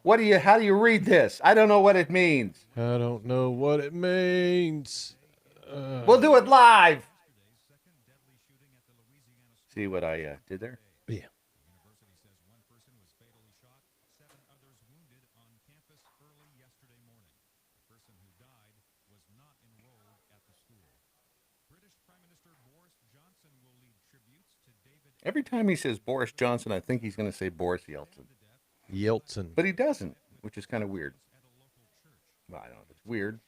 How do you read this? I don't know what it means. I don't know what it means. We'll do it live. See what I did there? Yeah. Every time he says Boris Johnson, I think he's going to say Boris Yeltsin. Yeltsin. But he doesn't, which is kind of weird. Well, I don't know if it's weird.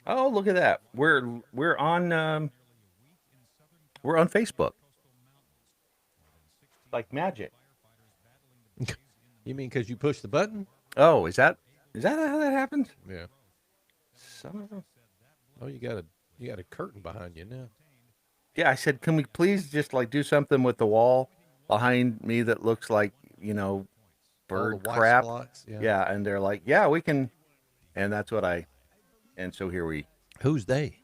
Oh, look at that. We're on Facebook. Like magic. You mean because you push the button? Oh, is that how that happens? Yeah. Son of a... Oh, you got a curtain behind you now. Yeah, I said, can we please just like do something with the wall behind me that looks like, bird crap? Yeah, and they're like, yeah, we can. And that's what and so here we. Who's they?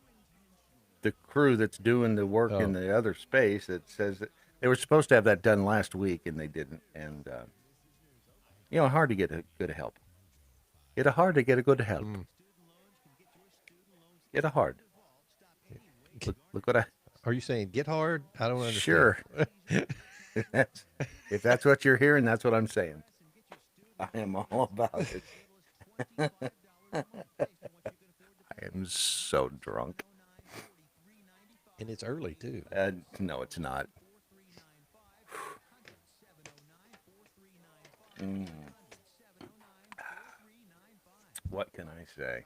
The crew that's doing the work in the other space that says that they were supposed to have that done last week and they didn't. And, hard to get a good help. It's hard to get a good help. It's hard. Look what I... Are you saying get hard? I don't understand. Sure. if that's what you're hearing, that's what I'm saying. I am all about it. I am so drunk. And it's early, too. No, it's not. What can I say?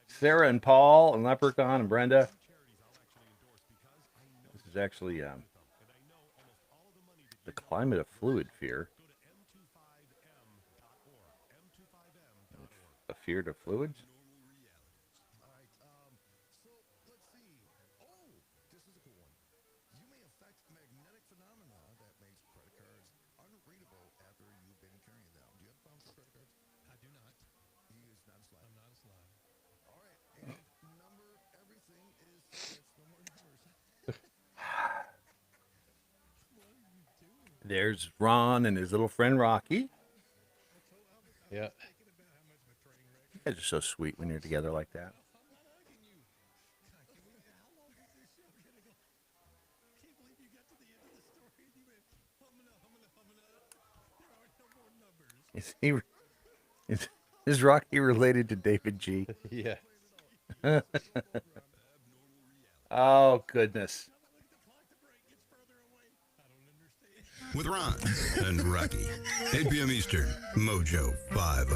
Sarah and Paul and Leprechaun and Brenda. This is actually the climate of fluid fear. A fear to fluids? There's Ron and his little friend Rocky. Yeah. You guys are so sweet when you're together like that. Is Rocky related to David G? Yeah. Oh, goodness. With Ron and Rocky. 8 p.m. Eastern. Mojo 50.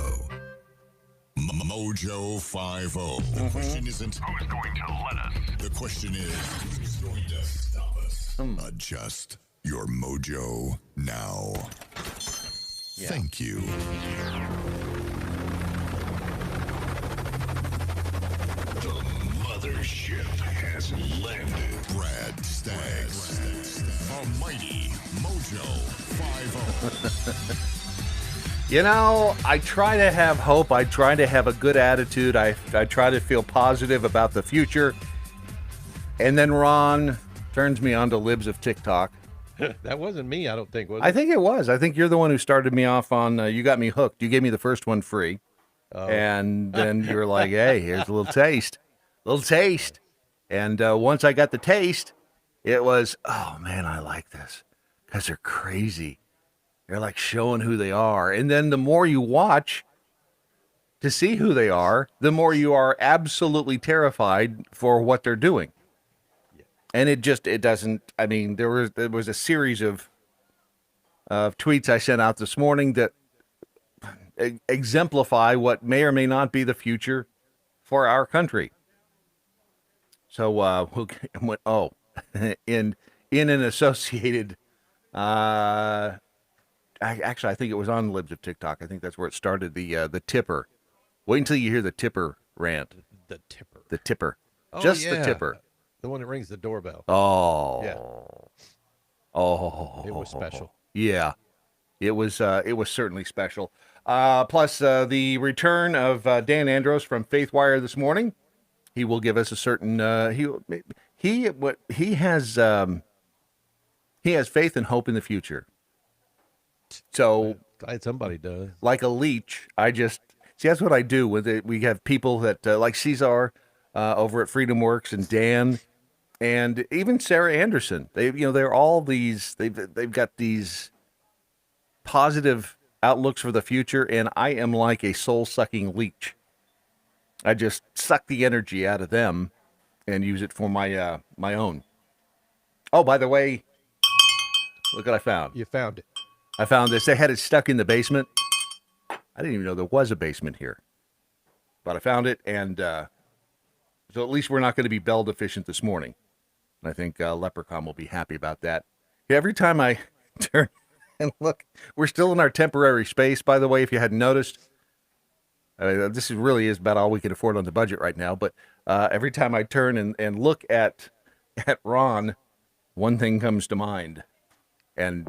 Mojo 50. The question isn't who's going to let us. The question is who's going to stop us. Adjust your mojo now. Yeah. Thank you. The mothership has landed. Brad Staggs. Almighty Mojo 50. I try to have hope. I try to have a good attitude. I try to feel positive about the future. And then Ron turns me on to libs of TikTok. That wasn't me, I don't think, was it? I think it was. I think you're the one who started me off on, you got me hooked. You gave me the first one free. Oh. And then you were like, hey, here's a little taste. And once I got the taste, it was, oh, man, I like this. Because they're crazy. They're like showing who they are. And then the more you watch to see who they are, the more you are absolutely terrified for what they're doing. Yeah. And it doesn't, I mean, there was a series of tweets I sent out this morning that exemplify what may or may not be the future for our country. So, in an associated, actually, I think it was on Libs of TikTok. I think that's where it started. The tipper. Wait until you hear the tipper rant. The tipper. The tipper. Oh, Just yeah. the tipper. The one that rings the doorbell. Oh. Yeah. Oh. It was special. Yeah. It was certainly special. Plus the return of Dan Andros from Faithwire this morning. He will give us a certain he has faith and hope in the future. So Glad somebody does. like a leech, I just see that's what I do with it. We have people that like Cesar over at Freedom Works and Dan and even Sarah Anderson. They're all these they've got these positive outlooks for the future, and I am like a soul-sucking leech. I just suck the energy out of them and use it for my my own. Oh, by the way, look what I found. You found it. I found this. They had it stuck in the basement. I didn't even know there was a basement here. But I found it, and so at least we're not going to be bell deficient this morning. And I think Leprechaun will be happy about that. Every time I turn and look, we're still in our temporary space, by the way, if you hadn't noticed. This really is about all we can afford on the budget right now. But every time I turn and look at Ron, one thing comes to mind. And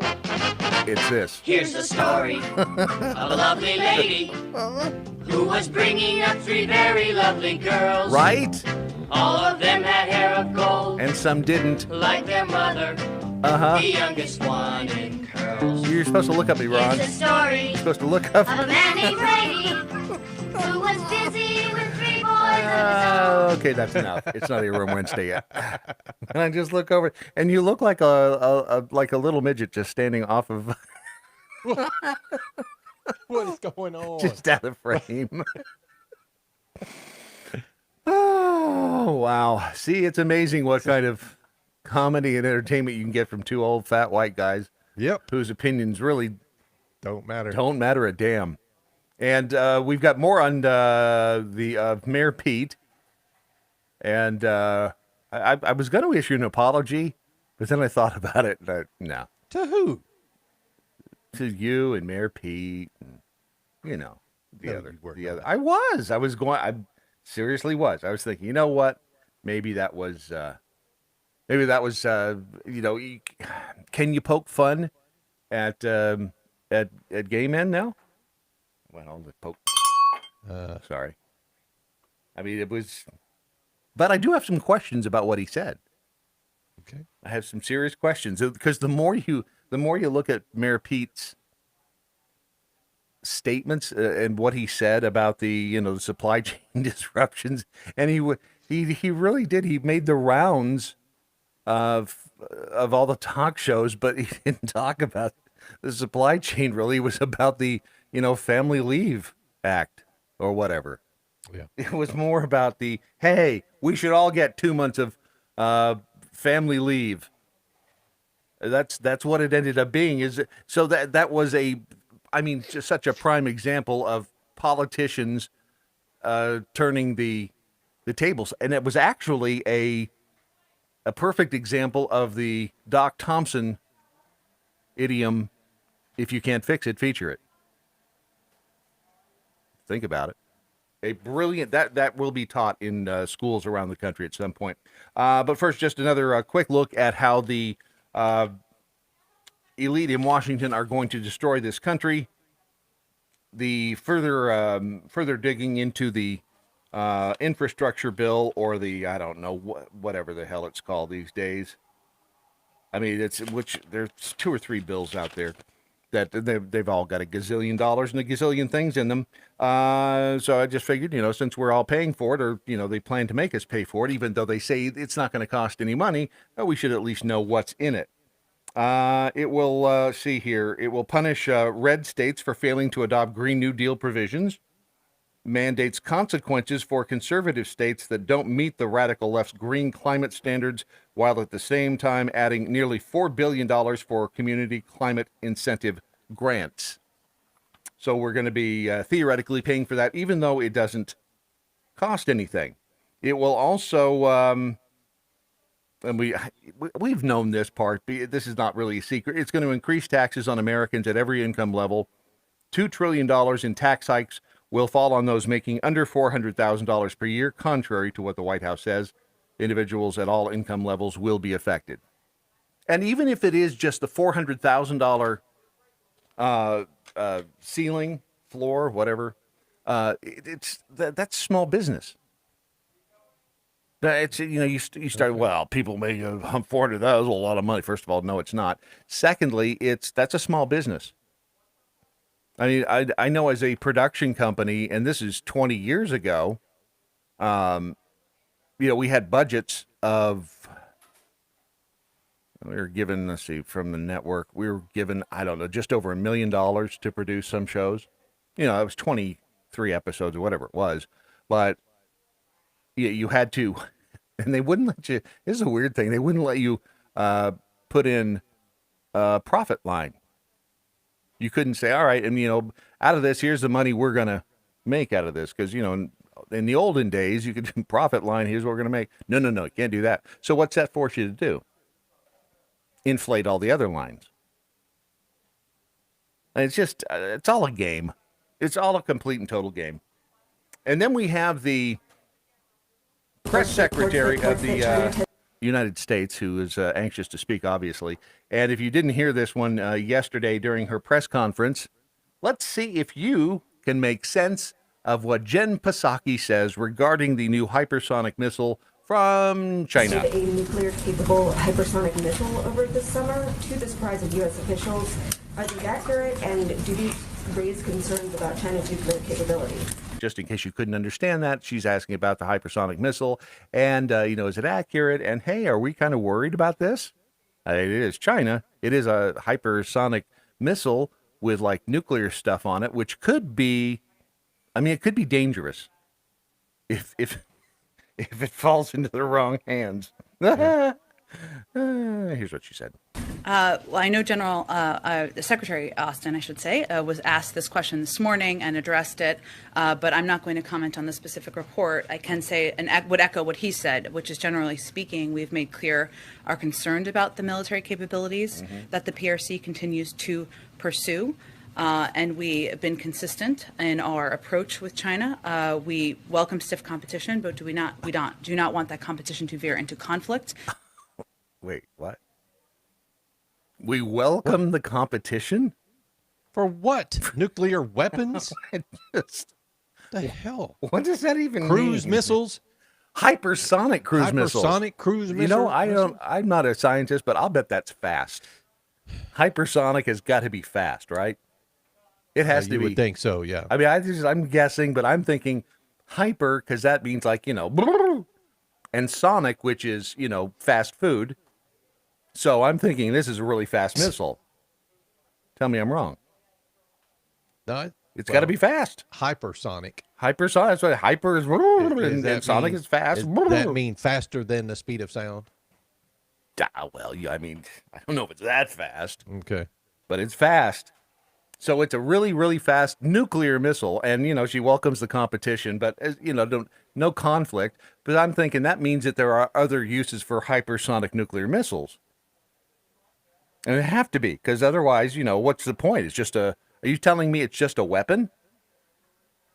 it's this. Here's the story of a lovely lady who was bringing up three very lovely girls. Right? All of them had hair of gold, And some didn't. like their mother, Uh-huh. the youngest one in curls. You're supposed to look up me, Ron. It's the story You're supposed to look up. of a man named Brady who was busy with three boys of his own. Okay, that's enough. It's not even Wednesday yet. And I just look over, and you look like a little midget just standing off of, What is going on? just out of frame. Oh, wow. See, it's amazing what kind of comedy and entertainment you can get from two old fat white guys Yep. whose opinions really Don't matter. don't matter a damn. And we've got more on the Mayor Pete. And I was going to issue an apology, but then I thought about it. And no, To who? to you and Mayor Pete, and, the No, other, you weren't the going other. I seriously was. I was thinking, you know what? Maybe that was, can you poke fun at gay men now? Well, the poke. Sorry. I mean, it was, but I do have some questions about what he said. Okay. I have some serious questions because the more you look at Mayor Pete's statements and what he said about the the supply chain disruptions, and he really did. He made the rounds of all the talk shows, but he didn't talk about the supply chain. Really, it was about the Family Leave Act or whatever. Yeah. It was more about the, hey, we should all get 2 months of family leave. That's what it ended up being. So that was just such a prime example of politicians turning the tables, and it was actually a perfect example of the Doc Thompson idiom: if you can't fix it, feature it. Think about it. A brilliant that will be taught in schools around the country at some point. But first, just another quick look at how the elite in Washington are going to destroy this country. The further digging into the infrastructure bill, or the whatever the hell it's called these days. I mean, there's 2 or 3 bills out there that they've all got $1 gazillion and a gazillion things in them. So I just figured, since we're all paying for it, or, they plan to make us pay for it, even though they say it's not going to cost any money, we should at least know what's in it. It will, see here, it will punish red states for failing to adopt Green New Deal provisions, mandates consequences for conservative states that don't meet the radical left's green climate standards, while at the same time adding nearly $4 billion for community climate incentive grants. So we're going to be theoretically paying for that, even though it doesn't cost anything. It will also, and we've known this part, this is not really a secret, it's going to increase taxes on Americans at every income level. $2 trillion in tax hikes will fall on those making under $400,000 per year, contrary to what the White House says. Individuals at all income levels will be affected. And even if it is just the $400,000 ceiling floor, whatever. That's small business. It's you start well. People make $400. That was a lot of money. First of all, no, it's not. Secondly, that's a small business. I mean, I know as a production company, and this is 20 years ago. We had budgets of. We were given, let's see, from the network, we were given, I don't know, just over $1 million to produce some shows. It was 23 episodes or whatever it was, but you had to, and they wouldn't let you. This is a weird thing. They wouldn't let you put in a profit line. You couldn't say, all right, and out of this, here's the money we're gonna make out of this, because in the olden days, you could profit line. Here's what we're gonna make. No, you can't do that. So what's that force you to do? Inflate all the other lines. And it's just, it's all a game. It's all a complete and total game. And then we have the press secretary of the United States, who is anxious to speak, obviously. And if you didn't hear this one yesterday during her press conference, let's see if you can make sense of what Jen Psaki says regarding the new hypersonic missile from China. A nuclear-capable hypersonic missile over this summer, to the surprise of U.S. officials. Are these accurate, and do these raise concerns about China's nuclear capability? Just in case you couldn't understand that, she's asking about the hypersonic missile, and, is it accurate? And, hey, are we kind of worried about this? It is China. It is a hypersonic missile with, like, nuclear stuff on it, which could be, it could be dangerous if it falls into the wrong hands. Here's what she said. Well, I know Secretary Austin, I should say, was asked this question this morning and addressed it, but I'm not going to comment on the specific report. I can say and would echo what he said, which is generally speaking, we've made clear our concern about the military capabilities that the PRC continues to pursue. And we have been consistent in our approach with China. We welcome stiff competition, but do not want that competition to veer into conflict. Wait, what? We welcome the competition? For what? Nuclear weapons? Just, the hell? what does that even mean? Cruise missiles? Hypersonic cruise missiles. Hypersonic cruise missiles? I'm not a scientist, but I'll bet that's fast. Hypersonic has got to be fast, right? It has to be. You would think so, yeah. I'm guessing, but I'm thinking hyper, because that means like, and sonic, which is, fast food. So I'm thinking this is a really fast missile. Tell me I'm wrong. No, it's got to be fast. Hypersonic. Hypersonic. That's what hyper is. And sonic is fast. Does that mean faster than the speed of sound? Well, I don't know if it's that fast. Okay. But it's fast. So it's a really, really fast nuclear missile. And, she welcomes the competition, but, no conflict. But I'm thinking that means that there are other uses for hypersonic nuclear missiles. And it have to be, because otherwise, what's the point? It's just are you telling me it's just a weapon?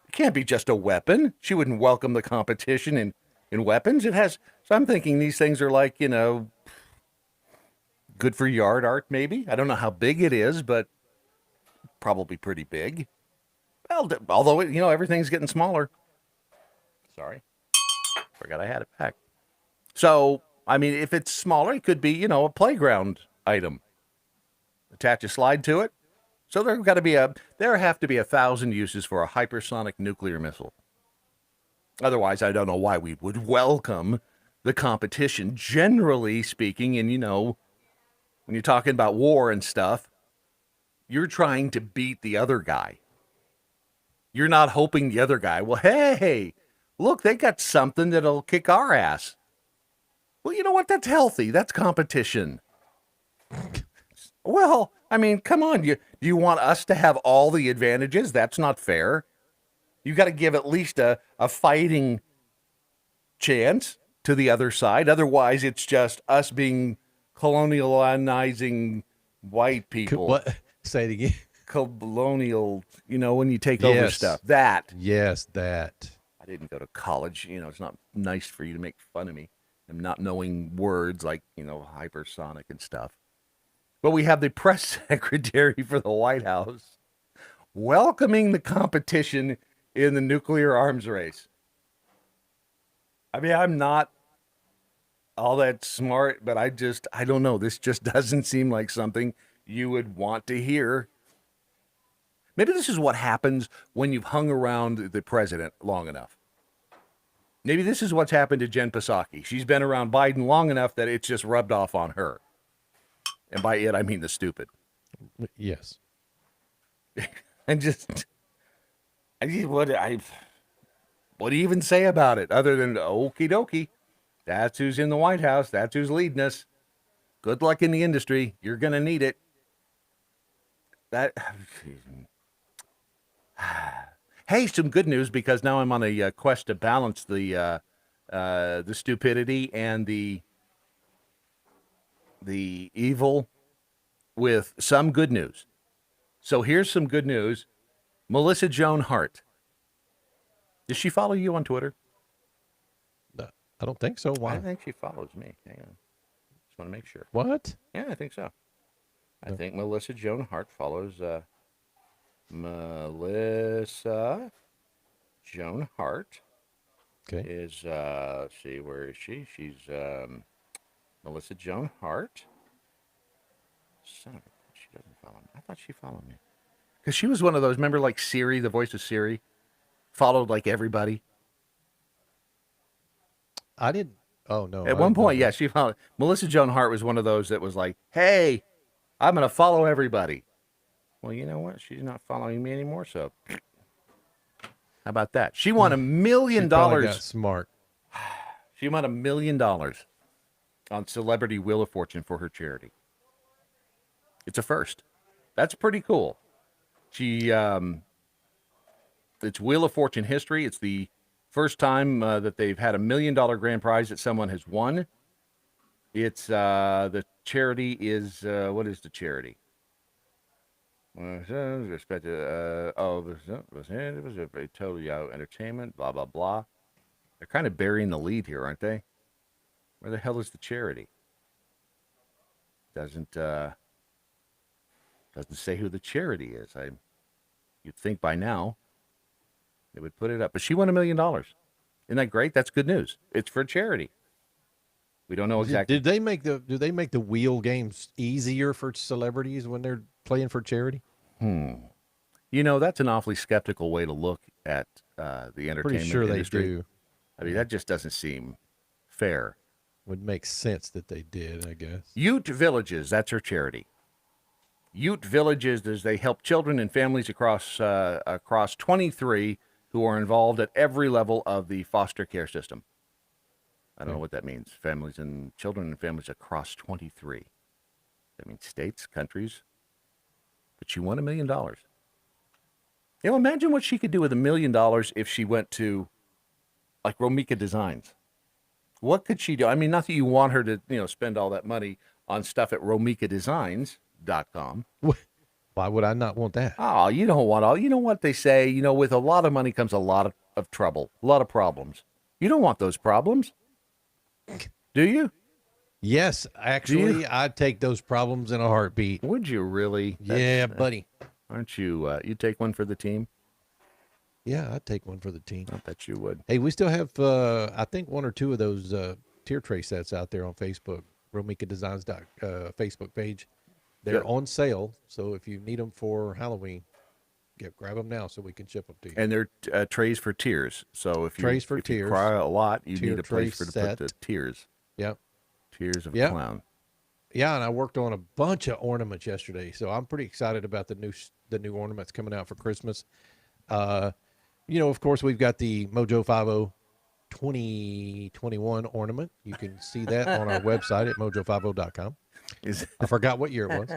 It can't be just a weapon. She wouldn't welcome the competition in weapons. It has. So I'm thinking these things are like, good for yard art, maybe. I don't know how big it is, but probably pretty big. Well, although, everything's getting smaller. Sorry. Forgot I had it back. So, if it's smaller, it could be, a playground item. Attach a slide to it. So there have to be 1,000 uses for a hypersonic nuclear missile. Otherwise, I don't know why we would welcome the competition, generally speaking. And, when you're talking about war and stuff, you're trying to beat the other guy. You're not hoping the other guy, well, hey, look, they got something that'll kick our ass. Well, you know what? That's healthy. That's competition. Well, come on. Do you want us to have all the advantages? That's not fair. You got to give at least a fighting chance to the other side. Otherwise, it's just us being colonializing white people. What? Say it again. Colonial, when you take over stuff. That. Yes, that. I didn't go to college. It's not nice for you to make fun of me and not knowing words like, hypersonic and stuff. But we have the press secretary for the White House welcoming the competition in the nuclear arms race. I mean, I'm not all that smart, but I don't know. This just doesn't seem like something you would want to hear. Maybe this is what happens when you've hung around the president long enough. Maybe this is what's happened to Jen Psaki. She's been around Biden long enough that it's just rubbed off on her. And by it, I mean the stupid. Yes. And what do you even say about it other than okie dokie? That's who's in the White House. That's who's leading us. Good luck in the industry. You're going to need it. Hey, some good news because now I'm on a quest to balance the stupidity and the evil with some good news. So here's some good news. Melissa Joan Hart. Does she follow you on Twitter? No, I don't think so. Why? I think she follows me. Hang on. Just want to make sure. What? Yeah, I think so. I think Melissa Joan Hart follows Melissa Joan Hart. Okay. Is see, where is she? She's Melissa Joan Hart. Son of a, she doesn't follow me. I thought she followed me. Because she was one of those, remember like Siri, the voice of Siri? Followed like everybody. I didn't. Oh, no. At one point, yeah, she followed. Melissa Joan Hart was one of those that was like, hey, I'm going to follow everybody. Well, you know what? She's not following me anymore, so how about that? She won $1 million. Got smart. She won $1 million on Celebrity Wheel of Fortune for her charity. It's a first. That's pretty cool. She, it's Wheel of Fortune history. It's the first time that they've had $1 million grand prize that someone has won. It's the charity is what is the charity? It was a totally entertainment. Blah blah blah. They're kind of burying the lead here, aren't they? Where the hell is the charity? Doesn't say who the charity is. You'd think by now they would put it up, but she won $1 million. Isn't that great? That's good news. It's for charity. We don't know exactly. Do they make the wheel games easier for celebrities when they're playing for charity? You know, that's an awfully skeptical way to look at the entertainment Pretty sure industry. they do. I mean, that just doesn't seem fair. Would make sense that they did, I guess. Ute Villages, that's her charity. Ute Villages, as they help children and families across 23 who are involved at every level of the foster care system. I don't know what that means. Families and children and families across 23. That means states, countries. But she won $1 million. You know, imagine what she could do with $1 million if she went to, like, Romika Designs. What could she do? I mean, not that you want her to, spend all that money on stuff at RomikaDesigns.com. Why would I not want that? Oh, you don't want all. You know what they say? With a lot of money comes a lot of trouble, a lot of problems. You don't want those problems. Do you? Yes, actually, I'd take those problems in a heartbeat. Would you really? Yeah, buddy. Aren't you? You take one for the team? Yeah, I'd take one for the team. I bet you would. Hey, we still have, I think, one or two of those tier tray sets out there on Facebook. Romika Designs Facebook page. They're on sale, so if you need them for Halloween, grab them now so we can ship them to you. And they're trays for tiers. So if trays you cry a lot, you need a place to put the tiers. Yep. Tiers of a clown. Yeah, and I worked on a bunch of ornaments yesterday, so I'm pretty excited about the new ornaments coming out for Christmas. Of course, we've got the Mojo 50 2021 ornament. You can see that on our website at mojo50.com. I forgot what year it was.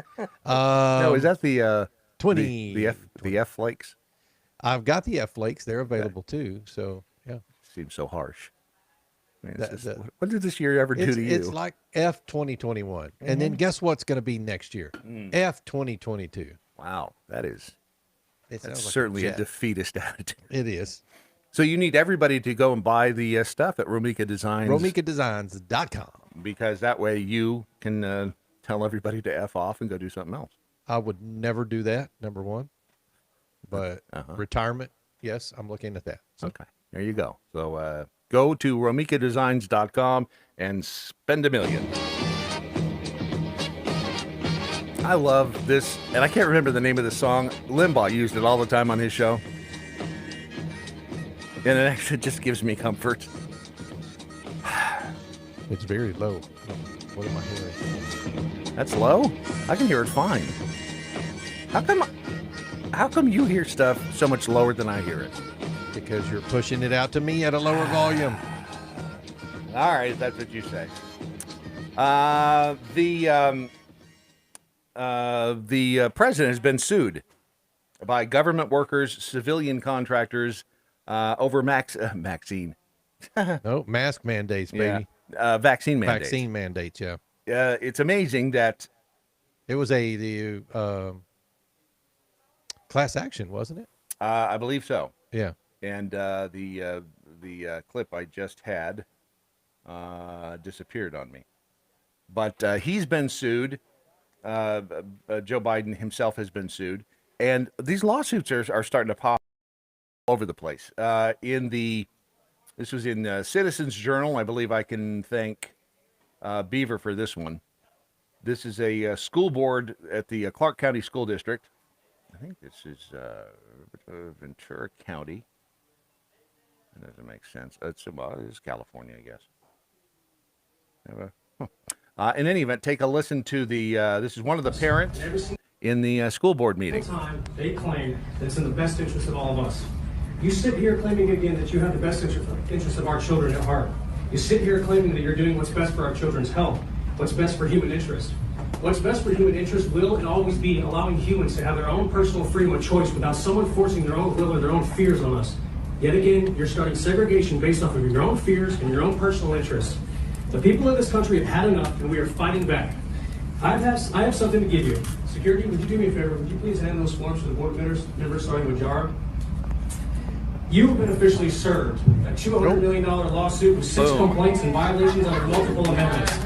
No, is that the 20 the F flakes? I've got the F flakes. They're available too. So yeah, seems so harsh. I mean, what did this year ever do to you? It's like F 2021, and then guess what's going to be next year? F 2022. Wow, that's like certainly a defeatist attitude. It is. So you need everybody to go and buy the stuff at Romika Designs. RomikaDesigns.com. Because that way you can tell everybody to F off and go do something else. I would never do that, number one. but retirement, yes, I'm looking at that. So. Okay, there you go. So go to romikadesigns.com and spend $1 million. I love this, and I can't remember the name of the song. Limbaugh used it all the time on his show. And it actually just gives me comfort. It's very low. What am I hearing? That's low? I can hear it fine. How come you hear stuff so much lower than I hear it? Because you're pushing it out to me at a lower volume. All right, that's what you say. The president has been sued by government workers, civilian contractors, over vaccine. No, mask mandates, baby. Yeah. Vaccine mandates. Vaccine mandates, yeah. It's amazing that it was the class action, wasn't it? I believe so. Yeah. And the clip I just had disappeared on me. But he's been sued. Joe Biden himself has been sued. And these lawsuits are starting to pop all over the place. This was in Citizens Journal. I believe I can thank Beaver for this one. This is a school board at the Clark County School District. I think this is Ventura County. That doesn't make sense. It's California, I guess. In any event, take a listen to this is one of the parents in the school board meeting. Time they claim that it's in the best interest of all of us. You sit here claiming again that you have the best interest of our children at heart. You sit here claiming that you're doing what's best for our children's health, what's best for human interest. What's best for human interest will and always be allowing humans to have their own personal freedom of choice without someone forcing their own will or their own fears on us. Yet again, you're starting segregation based off of your own fears and your own personal interests. The people of this country have had enough, and we are fighting back. I have something to give you. Security, would you do me a favor? Would you please hand those forms to the board members starting with Jar? You have been officially served a $200 million lawsuit with 6 complaints and violations under multiple amendments.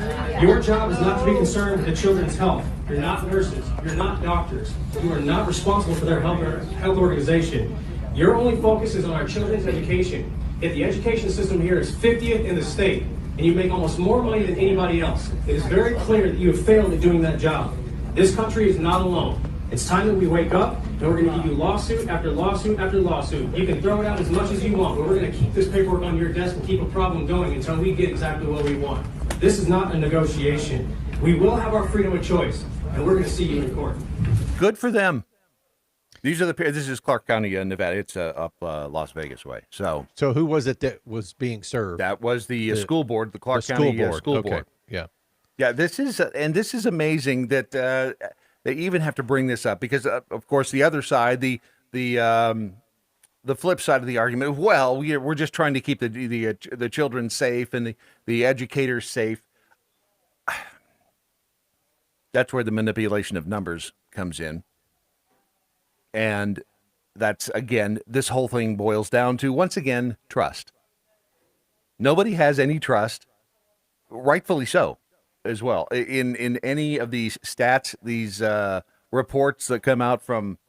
Your job is not to be concerned with the children's health. You're not nurses. You're not doctors. You are not responsible for their health organization. Your only focus is on our children's education. Yet the education system here is 50th in the state, and you make almost more money than anybody else. It is very clear that you have failed at doing that job. This country is not alone. It's time that we wake up, and we're going to give you lawsuit after lawsuit after lawsuit. You can throw it out as much as you want, but we're going to keep this paperwork on your desk and keep a problem going until we get exactly what we want. This is not a negotiation. We will have our freedom of choice, and we're going to see you in court. Good for them. This is Clark County, Nevada. It's up Las Vegas way. So who was it that was being served? That was the school board, the Clark County school board. Yeah. Yeah, this is amazing that they even have to bring this up because, of course, the other side, the flip side of the argument, well, we're just trying to keep the children safe and the educators safe. That's where the manipulation of numbers comes in. And that's, again, this whole thing boils down to, once again, trust. Nobody has any trust, rightfully so, as well. In any of these stats, these reports that come out from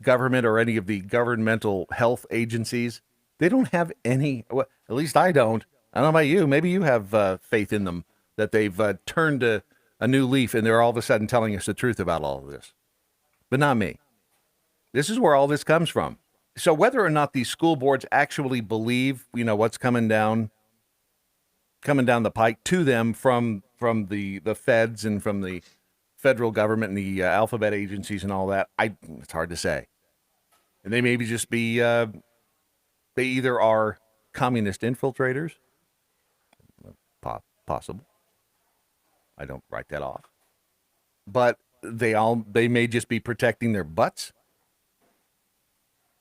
government or any of the governmental health agencies, they don't have any, well, at least I don't. I don't know about you. Maybe you have faith in them, that they've turned a new leaf and they're all of a sudden telling us the truth about all of this. But not me. This is where all this comes from. So whether or not these school boards actually believe, what's coming down the pike to them from the feds and from the federal government and the alphabet agencies and all that, it's hard to say. And they maybe just be, they either are communist infiltrators, possible. I don't write that off. But they may just be protecting their butts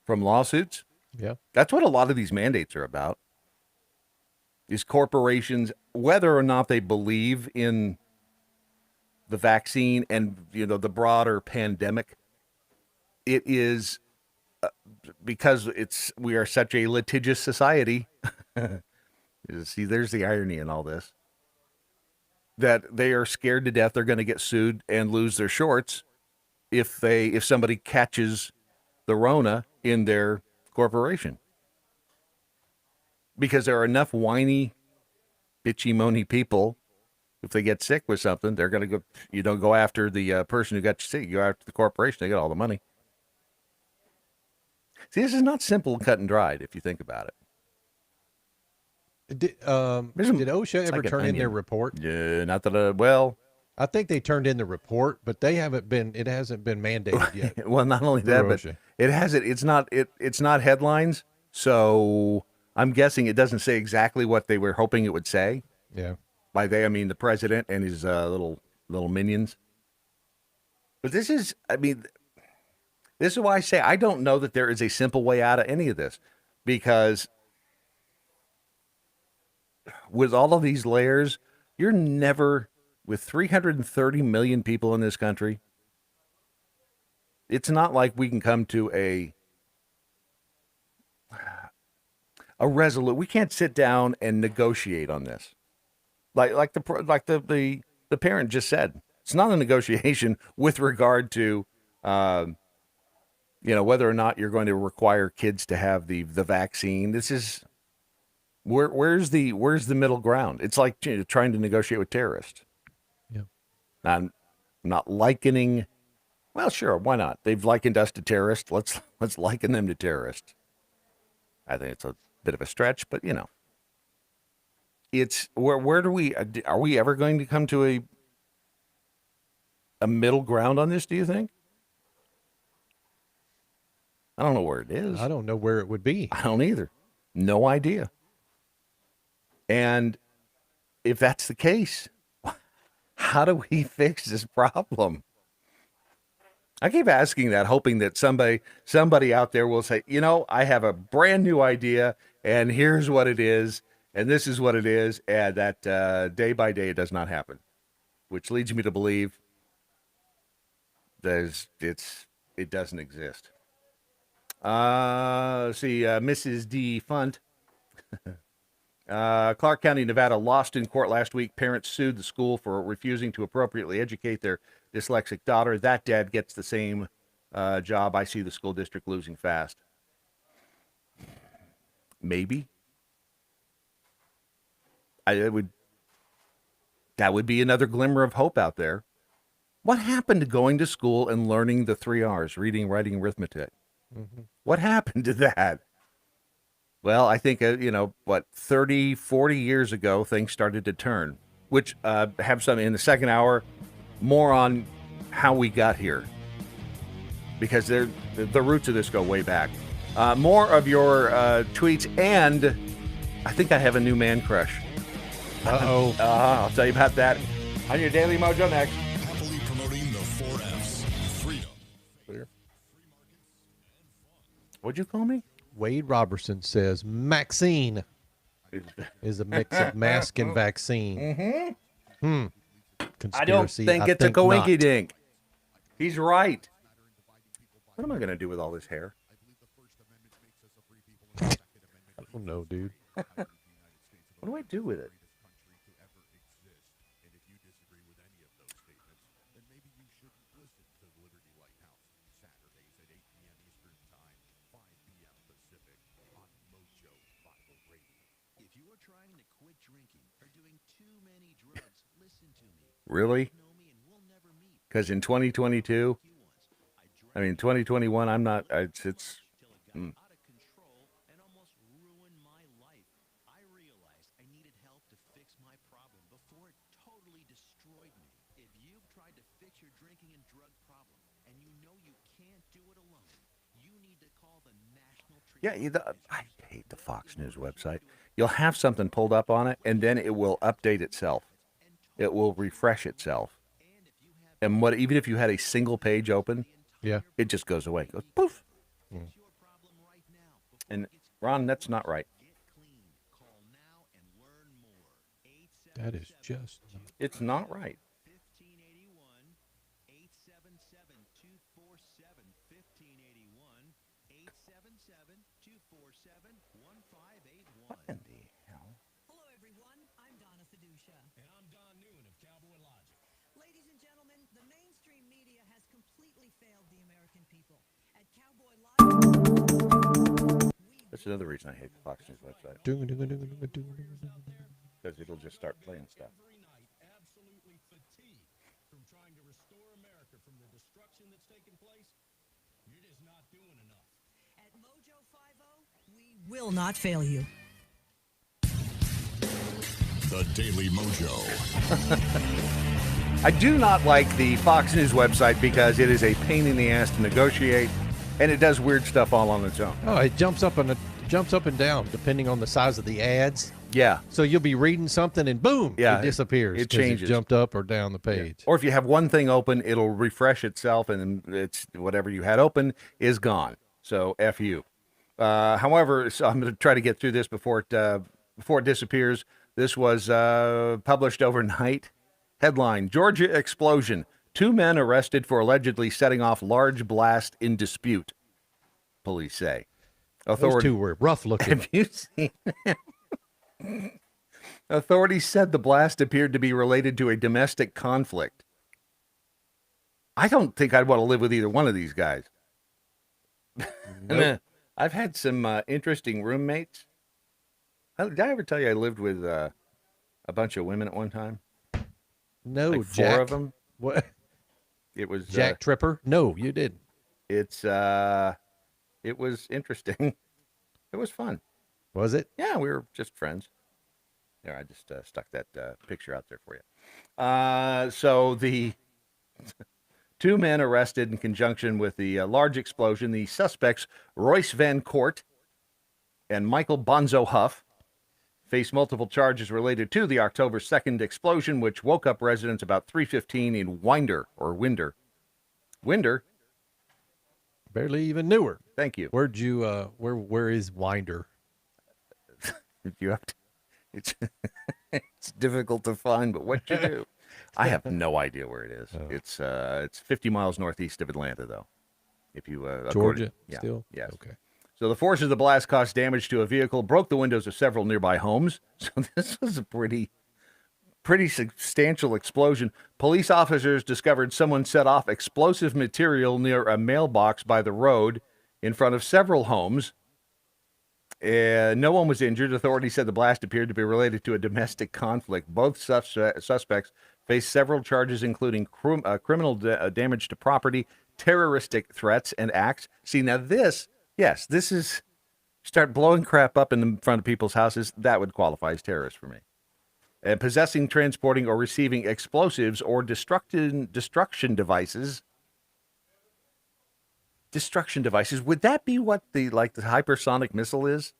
from lawsuits. Yeah. That's what a lot of these mandates are about. These corporations, whether or not they believe in the vaccine and, the broader pandemic, it is because we are such a litigious society. See, there's the irony in all this. That they are scared to death they're going to get sued and lose their shorts if somebody catches the Rona in their corporation. Because there are enough whiny, bitchy, moany people. If they get sick with something, they're going to go. You don't go after the person who got sick. You go after the corporation. They get all the money. See, this is not simple, cut and dried. If you think about it. Did OSHA ever like an turn in their onion. report? Yeah, not that. Well, I think they turned in the report, but they haven't been. It hasn't been mandated yet. well, not only that, through but OSHA. it hasn't. It's not. It's not headlines. So I'm guessing it doesn't say exactly what they were hoping it would say. Yeah. By they, I mean the president and his little minions. But this is, I mean, this is why I say I don't know that there is a simple way out of any of this, because with all of these layers, you're never, with 330 million people in this country, it's not like we can come to a resolute. We can't sit down and negotiate on this. Like the parent just said, it's not a negotiation with regard to, whether or not you're going to require kids to have the vaccine. This is where's the middle ground? It's like trying to negotiate with terrorists. Yeah. I'm not likening. Well, sure, why not? They've likened us to terrorists. Let's liken them to terrorists. I think it's a bit of a stretch, but it's where do we are we ever going to come to a middle ground on this, do you think? I don't know where it is. I don't know where it would be. I don't either. No idea. And if that's the case, how do we fix this problem? I keep asking that, hoping that somebody out there will say, I have a brand new idea, and here's what it is, and this is what it is, and that day by day it does not happen, which leads me to believe it doesn't exist. Mrs. D. Funt. Clark County, Nevada, lost in court last week. Parents sued the school for refusing to appropriately educate their dyslexic daughter. That dad gets the same job. I see the school district losing fast. Maybe. That would be another glimmer of hope out there. What happened to going to school and learning the 3 R's, reading, writing, arithmetic? Mm-hmm. What happened to that? Well, I think, 30, 40 years ago, things started to turn, which have some in the second hour, more on how we got here, because the roots of this go way back. More of your tweets, and I think I have a new man crush. Uh-oh. I'll tell you about that on your Daily Mojo next. Happily promoting the 4 F's. Freedom. Clear. What'd you call me? Wade Robertson says Maxine is a mix of mask and vaccine. Mm-hmm. Conspiracy. I don't think it's a coinky dink. He's right. What am I going to do with all this hair? I don't know, dude. What do I do with it? Really? Because in 2022, 2021, I'm not. It's. Yeah, I hate the Fox News website. You'll have something pulled up on it, and then it will update itself. It will refresh itself. And even if you had a single page open, yeah, it just goes away. It goes poof. Mm. And Ron, that's not right. That is just. It's not right. What in the hell? Hello, everyone. I'm Donna Fiducia. And I'm Don Newman of Cowboy Logic. Ladies and gentlemen, the mainstream media has completely failed the American people. At Cowboy Logic... That's another reason I hate the Fox News website. Because it'll just start playing stuff. Every night, absolutely fatigued from trying to restore America from the destruction that's taken place. You're just not doing enough. At Mojo 50, we will not fail you. The Daily Mojo. I do not like the Fox News website because it is a pain in the ass to negotiate, and it does weird stuff all on its own. Oh, it jumps up and down depending on the size of the ads. Yeah. So you'll be reading something and boom, Yeah, it disappears. it 'cause changes. jumped up or down the page. Or if you have one thing open, it'll refresh itself, and it's whatever you had open is gone. So F you. However, so I'm going to try to get through this before it disappears. This was published overnight. Headline: Georgia explosion. 2 men arrested for allegedly setting off large blast in dispute. Police say. Those two were rough looking. Have you seen them? Authorities said the blast appeared to be related to a domestic conflict. I don't think I'd want to live with either one of these guys. Nope. I've had some interesting roommates. Did I ever tell you I lived with a bunch of women at one time? No, Like 4 Jack. of them. What? It was Jack Tripper? No, you didn't. it was interesting. It was fun. Was it? Yeah, we were just friends. There, I just stuck that picture out there for you. So the 2 men arrested in conjunction with the large explosion. The suspects, Royce Van Court and Michael Bonzo Huff, face multiple charges related to the October 2nd explosion, which woke up residents about 3:15 in Winder. Winder? Barely even knew her. Thank you. Where'd you, where is Winder? You have to, it's difficult to find, but what you do? I have no idea where it is. Oh. It's 50 miles northeast of Atlanta, though. If you Georgia, yeah, still? yes. Okay. So the force of the blast caused damage to a vehicle, broke the windows of several nearby homes. So this was a pretty substantial explosion. Police officers discovered someone set off explosive material near a mailbox by the road in front of several homes. No one was injured. Authorities said the blast appeared to be related to a domestic conflict. Both suspects faced several charges, including criminal damage to property, terroristic threats, and acts. See, now this is start blowing crap up in front of people's houses. That would qualify as terrorist for me. And possessing, transporting, or receiving explosives or destruction devices. Destruction devices. Would that be what the hypersonic missile is?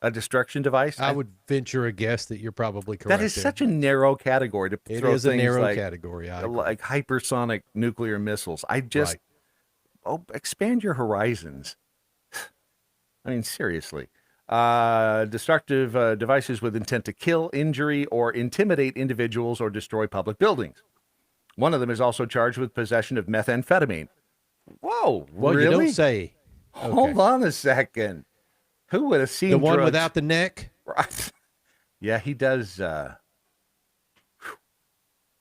A destruction device? I would venture a guess that you're probably correct. That is there. such a narrow category to It throw is a things narrow like, category. I agree. like hypersonic nuclear missiles. I just expand your horizons. I mean, seriously. Destructive devices with intent to kill, injury, or intimidate individuals or destroy public buildings. One of them is also charged with possession of methamphetamine. Whoa, Well, really? you don't say. Hold on a second. Who would have seen The one drugs? without the neck? Right. Yeah, he does.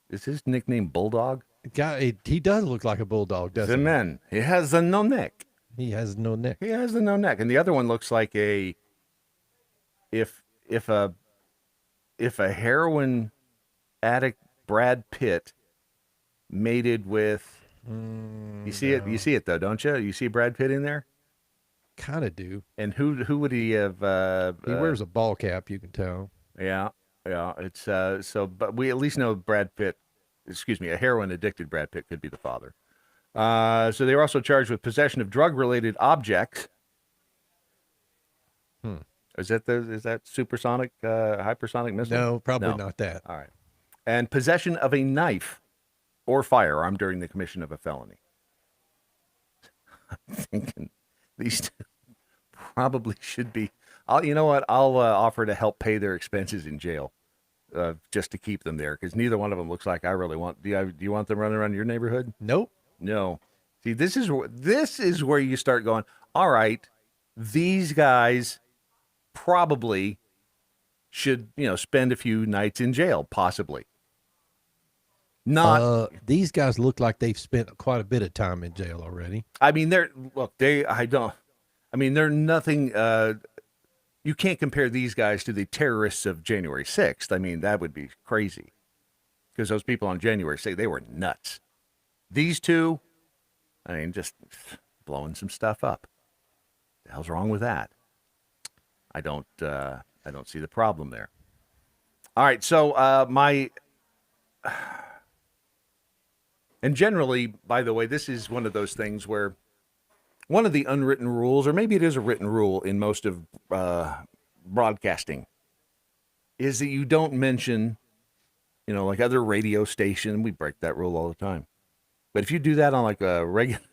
Is his nickname Bulldog? He does look like a bulldog, The doesn't he? man. He has a no neck. He has no neck. He has a no neck, and the other one looks like a if a heroin addict Brad Pitt mated with. You see it. You see it though, don't you? You see Brad Pitt in there. Kind of do. And who would he have? He wears a ball cap. You can tell. Yeah. It's so, but we at least know Brad Pitt. Excuse me, a heroin addicted Brad Pitt could be the father. So they were also charged with possession of drug related objects. Is that supersonic, hypersonic missile? No, probably not that. All right. And possession of a knife or firearm during the commission of a felony. I'm thinking these two probably should be. You know what? I'll offer to help pay their expenses in jail, just to keep them there, because neither one of them looks like I really want. Do you want them running around your neighborhood? Nope. No. See, this is where you start going. All right, these guys probably should spend a few nights in jail, possibly. Not. These guys look like they've spent quite a bit of time in jail already. I mean, they're nothing you can't compare these guys to the terrorists of January 6th. I mean, that would be crazy. Because those people on January 6th, they were nuts. These two, I mean, just blowing some stuff up. The hell's wrong with that? I don't see the problem there. All right, so and generally, by the way, this is one of those things where one of the unwritten rules, or maybe it is a written rule in most of broadcasting, is that you don't mention, like other radio station. We break that rule all the time. But if you do that on like a regular,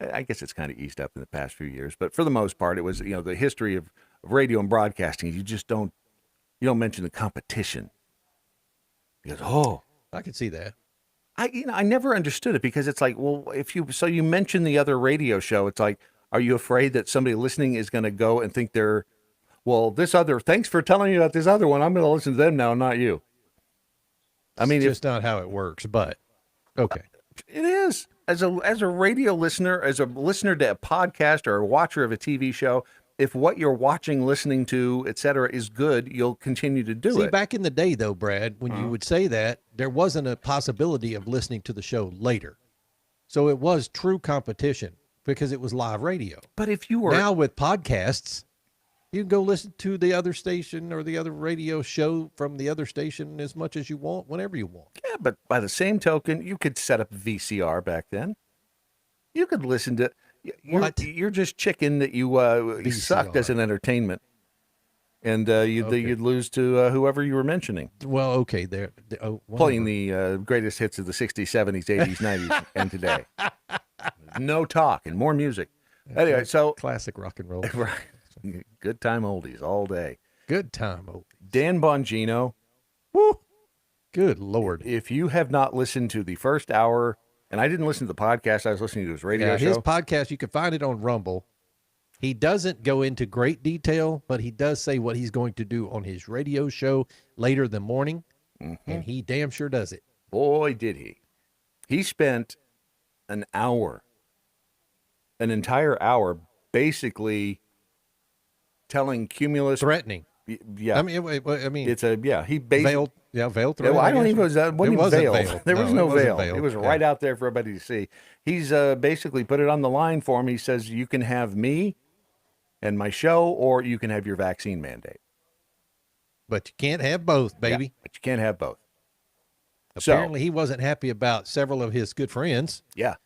I guess it's kind of eased up in the past few years, but for the most part, it was, the history of radio and broadcasting. You just don't mention the competition. Because, I could see that. I never understood it, because it's like, well, so you mention the other radio show, it's like, are you afraid that somebody listening is going to go and think thanks for telling me about this other one, I'm going to listen to them now, not you. I mean, it's just not how it works, but okay. It is. As a radio listener, as a listener to a podcast or a watcher of a TV show, if what you're watching, listening to, et cetera, is good, you'll continue to do it. See, back in the day, though, Brad, when you would say that, there wasn't a possibility of listening to the show later. So it was true competition because it was live radio. But if you were... Now with podcasts, you can go listen to the other station or the other radio show from the other station as much as you want, whenever you want. Yeah, but by the same token, you could set up VCR back then. You could listen to... You're just chicken that you sucked as an entertainment, and you'd lose to whoever you were mentioning. Well, okay, playing the greatest hits of the 60s, 70s, 80s, 90s, and today. No talk and more music. Anyway, so classic rock and roll. Right. Good time oldies all day. Good time oldies. Dan Bongino. Woo! Good Lord. If you have not listened to the first hour... And I didn't listen to the podcast. I was listening to his radio show. His podcast, you can find it on Rumble. He doesn't go into great detail, but he does say what he's going to do on his radio show later in the morning, and he damn sure does it. Boy, did he. He spent an entire hour, basically telling Cumulus... Threatening. Yeah. I mean, it's he basically... veil threat. I don't even... It wasn't veil. There was no veil. Veil. It was right out there for everybody to see. He's basically put it on the line for him. He says, you can have me and my show, or you can have your vaccine mandate. But you can't have both, baby. Yeah, but you can't have both. Apparently, he wasn't happy about several of his good friends. Yeah.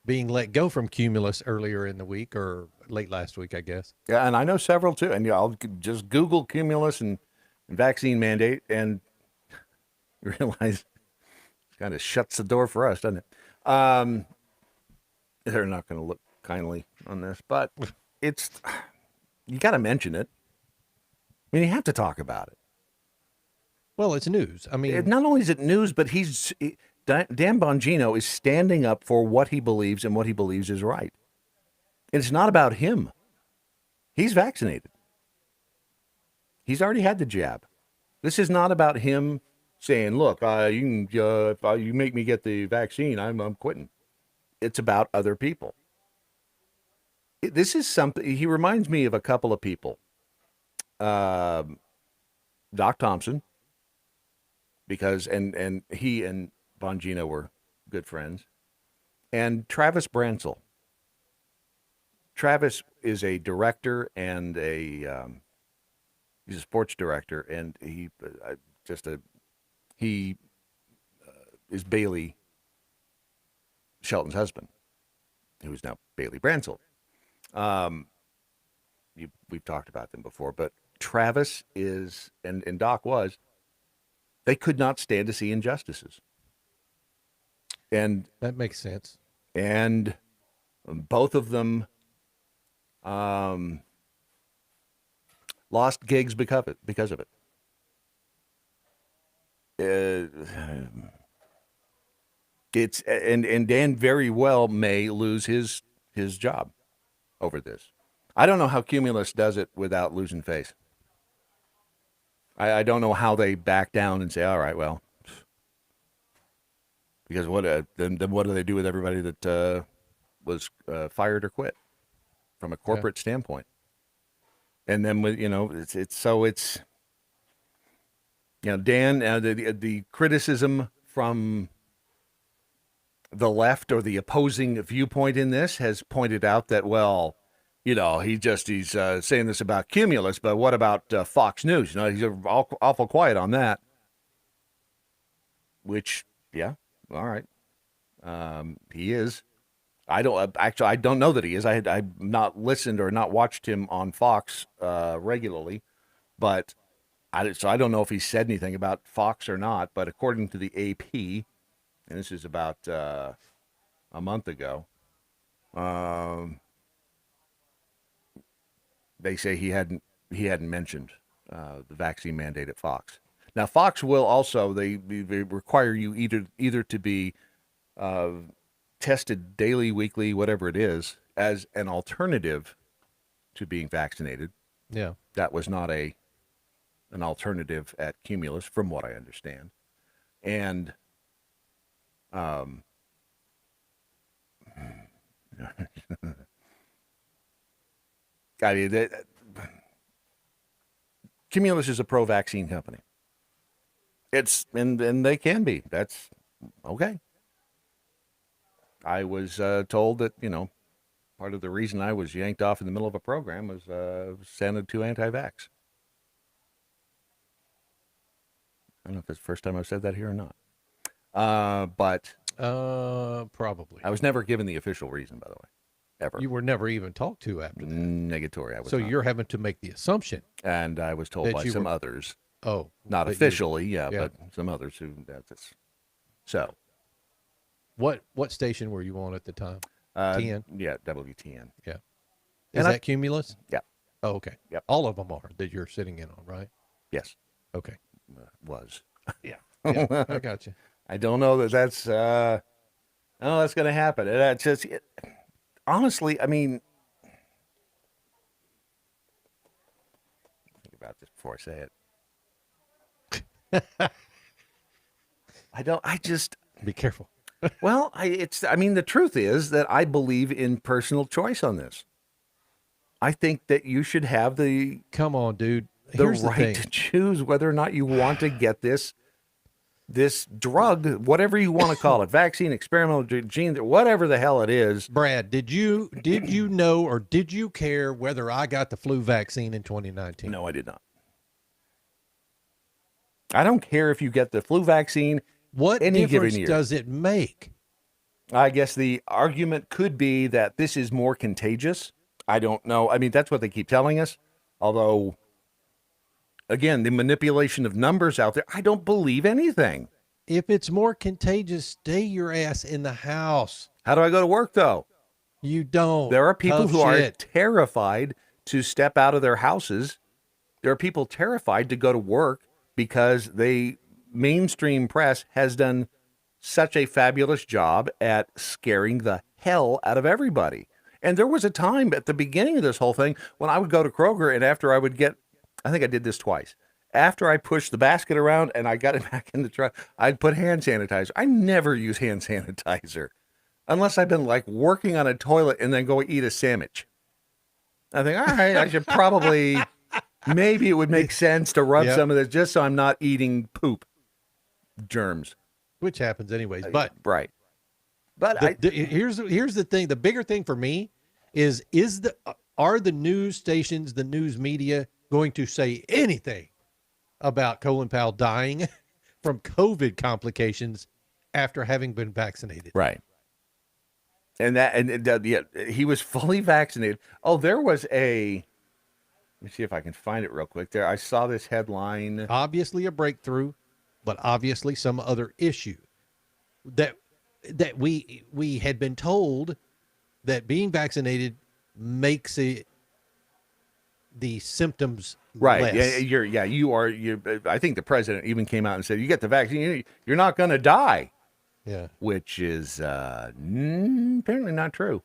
Being let go from Cumulus earlier in the week, or late last week, I guess. Yeah, and I know several too. And I'll just Google Cumulus and vaccine mandate, and you realize it kind of shuts the door for us, doesn't it? They're not going to look kindly on this, but you got to mention it. I mean, you have to talk about it. Well, it's news. I mean, not only is it news, but Dan Bongino is standing up for what he believes and what he believes is right. And it's not about him. He's vaccinated. He's already had the jab. This is not about him saying, "Look, if you make me get the vaccine, I'm quitting." It's about other people. This is something. He reminds me of a couple of people. Doc Thompson, because and he and Bongino were good friends, and Travis Bransel. Travis is a director and he's a sports director, and he is Bailey Shelton's husband, who is now Bailey Bransel. We've talked about them before, but Travis is, and Doc was, they could not stand to see injustices. And that makes sense. And both of them lost gigs because of it. It's and Dan very well may lose his job over this. I don't know how Cumulus does it without losing face. I don't know how they back down and say, all right, well, because then what do they do with everybody that was fired or quit? from a corporate standpoint. And then with it's Dan, the criticism from the left or the opposing viewpoint in this has pointed out that, well, he's saying this about Cumulus, but what about Fox News? He's awful quiet on that. Which, yeah, all right, he is. I don't know that he is. I've not listened or not watched him on Fox regularly, but so I don't know if he said anything about Fox or not. But according to the AP, and this is about a month ago, they say he hadn't mentioned the vaccine mandate at Fox. Now, Fox will also they require you either to be tested daily, weekly, whatever it is, as an alternative to being vaccinated. Yeah, that was not an alternative at Cumulus, from what I understand, and Cumulus is a pro-vaccine company. And they can be. That's okay. I was told that, part of the reason I was yanked off in the middle of a program was sounded too anti-vax. I don't know if it's the first time I've said that here or not. But probably. I was never given the official reason, by the way, ever. You were never even talked to after that. Negatory, I was So not. you're having to make the assumption. And I was told by some others. Oh. Not officially, but some others who, that's so. What station were you on at the time? TN? Yeah, WTN. Yeah. Is that Cumulus? Yeah. Oh, okay. Yep. All of them are that you're sitting in on, right? Yes. Okay. Was. Yeah. Yeah, I got you. I don't know that that's going to happen. It's just, honestly, I mean, think about this before I say it. Be careful. Well, the truth is that I believe in personal choice on this. I think that you should have come on, dude. The right to choose whether or not you want to get this drug, whatever you want to call it, vaccine, experimental gene, whatever the hell it is. Brad, did you know or did you care whether I got the flu vaccine in 2019? No, I did not. I don't care if you get the flu vaccine. What any difference given year. does it make? I guess the argument could be that this is more contagious. I don't know. I mean, that's what they keep telling us. Although, again, the manipulation of numbers out there, I don't believe anything. If it's more contagious, stay your ass in the house. How do I go to work, though? You don't. There are people Tough who are shit. terrified to step out of their houses. There are people terrified to go to work because mainstream press has done such a fabulous job at scaring the hell out of everybody. And there was a time at the beginning of this whole thing when I would go to Kroger, and after I would get, I think I did this twice, after I pushed the basket around and I got it back in the truck, I'd put hand sanitizer. I never use hand sanitizer unless I've been like working on a toilet and then go eat a sandwich. I think, all right, I should probably, maybe it would make sense to rub some of this just so I'm not eating poop germs. Which happens anyways. But right. But here's the thing. The bigger thing for me are the news stations, the news media going to say anything about Colin Powell dying from COVID complications after having been vaccinated? Right. And he was fully vaccinated. Oh, there was let me see if I can find it real quick. There, I saw this headline. Obviously a breakthrough, but obviously some other issue that we had been told that being vaccinated makes the symptoms right. less. You are. I think the president even came out and said, "You get the vaccine, you're not going to die." Yeah, which is apparently not true.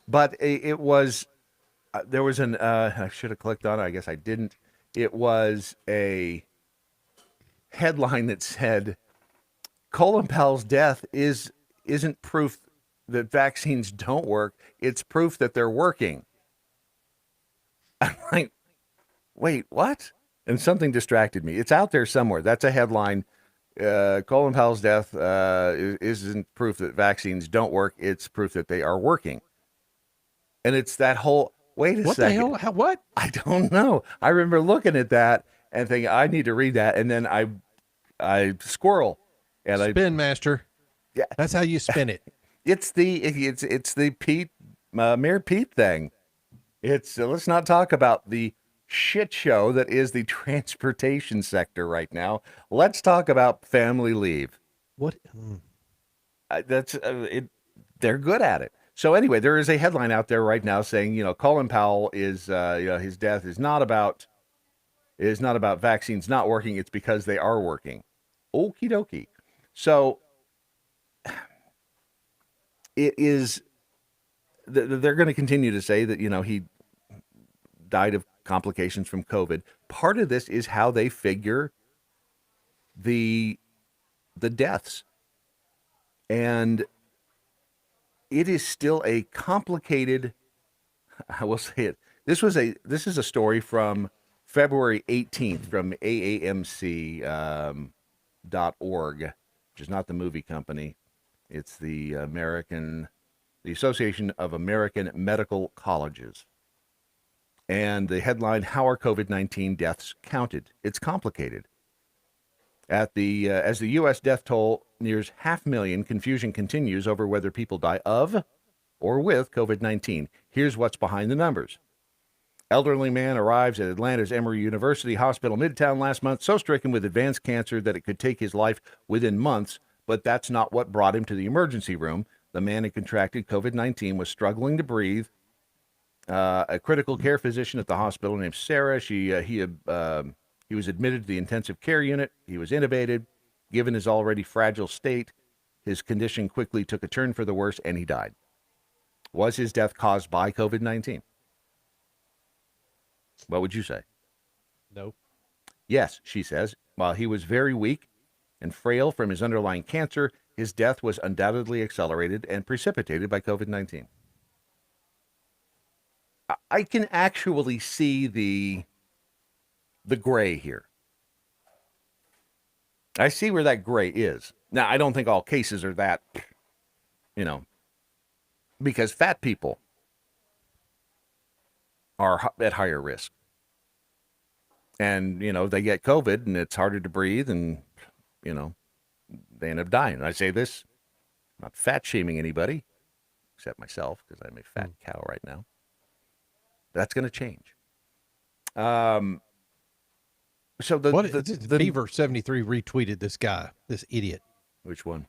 But it was. There was I should have clicked on it. I guess I didn't. It was a headline that said, "Colin Powell's death isn't proof that vaccines don't work. It's proof that they're working." I'm like, wait, what? And something distracted me. It's out there somewhere. That's a headline. Colin Powell's death isn't proof that vaccines don't work. It's proof that they are working. And it's that whole, wait a What second. the hell? How, what? I don't know. I remember looking at that and thinking, I need to read that. And then I squirrel. And Spin master. Yeah. That's how you spin it. It's the Pete, Mayor Pete thing. It's let's not talk about the shit show that is the transportation sector right now. Let's talk about family leave. What? That's it. They're good at it. So anyway, there is a headline out there right now saying, Colin Powell is, his death is not about vaccines not working. It's because they are working. Okie dokie. So it is. They're going to continue to say that he died of complications from COVID. Part of this is how they figure the deaths, and it is still a complicated. I will say it. This is a story from February 18th from AAMC.org, which is not the movie company. It's the Association of American Medical Colleges. And the headline, How Are COVID-19 Deaths Counted? It's complicated. As the U.S. death toll nears 500,000, confusion continues over whether people die of or with COVID-19. Here's what's behind the numbers. Elderly man arrives at Atlanta's Emory University Hospital Midtown last month, so stricken with advanced cancer that it could take his life within months, but that's not what brought him to the emergency room. The man who contracted COVID-19 was struggling to breathe. A critical care physician at the hospital named Sarah, he was admitted to the intensive care unit. He was intubated. Given his already fragile state, his condition quickly took a turn for the worse, and he died. Was his death caused by COVID-19? What would you say? No. Yes, she says. While he was very weak and frail from his underlying cancer, his death was undoubtedly accelerated and precipitated by COVID-19. I can actually see the gray here. I see where that gray is. Now, I don't think all cases are that, because fat people are at higher risk. And, they get COVID and it's harder to breathe and, they end up dying. And I say this, I'm not fat shaming anybody, except myself, because I'm a fat cow right now. That's going to change. So the Beaver 73 retweeted this guy, this idiot. Which one?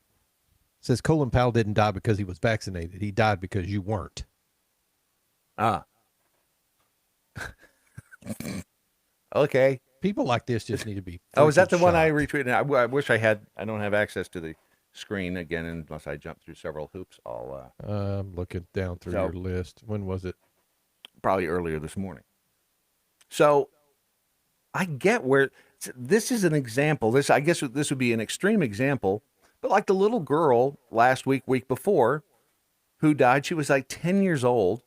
Says Colin Powell didn't die because he was vaccinated. He died because you weren't. Okay. People like this just need to be. Oh, is that the one I shocked. retweeted? I wish I had. I don't have access to the screen again unless I jump through several hoops. I'll. I'm looking down through your list. When was it? Probably earlier this morning. So, I get where this is an example. I guess this would be an extreme example, but like the little girl last week before, who died. She was like 10 years old.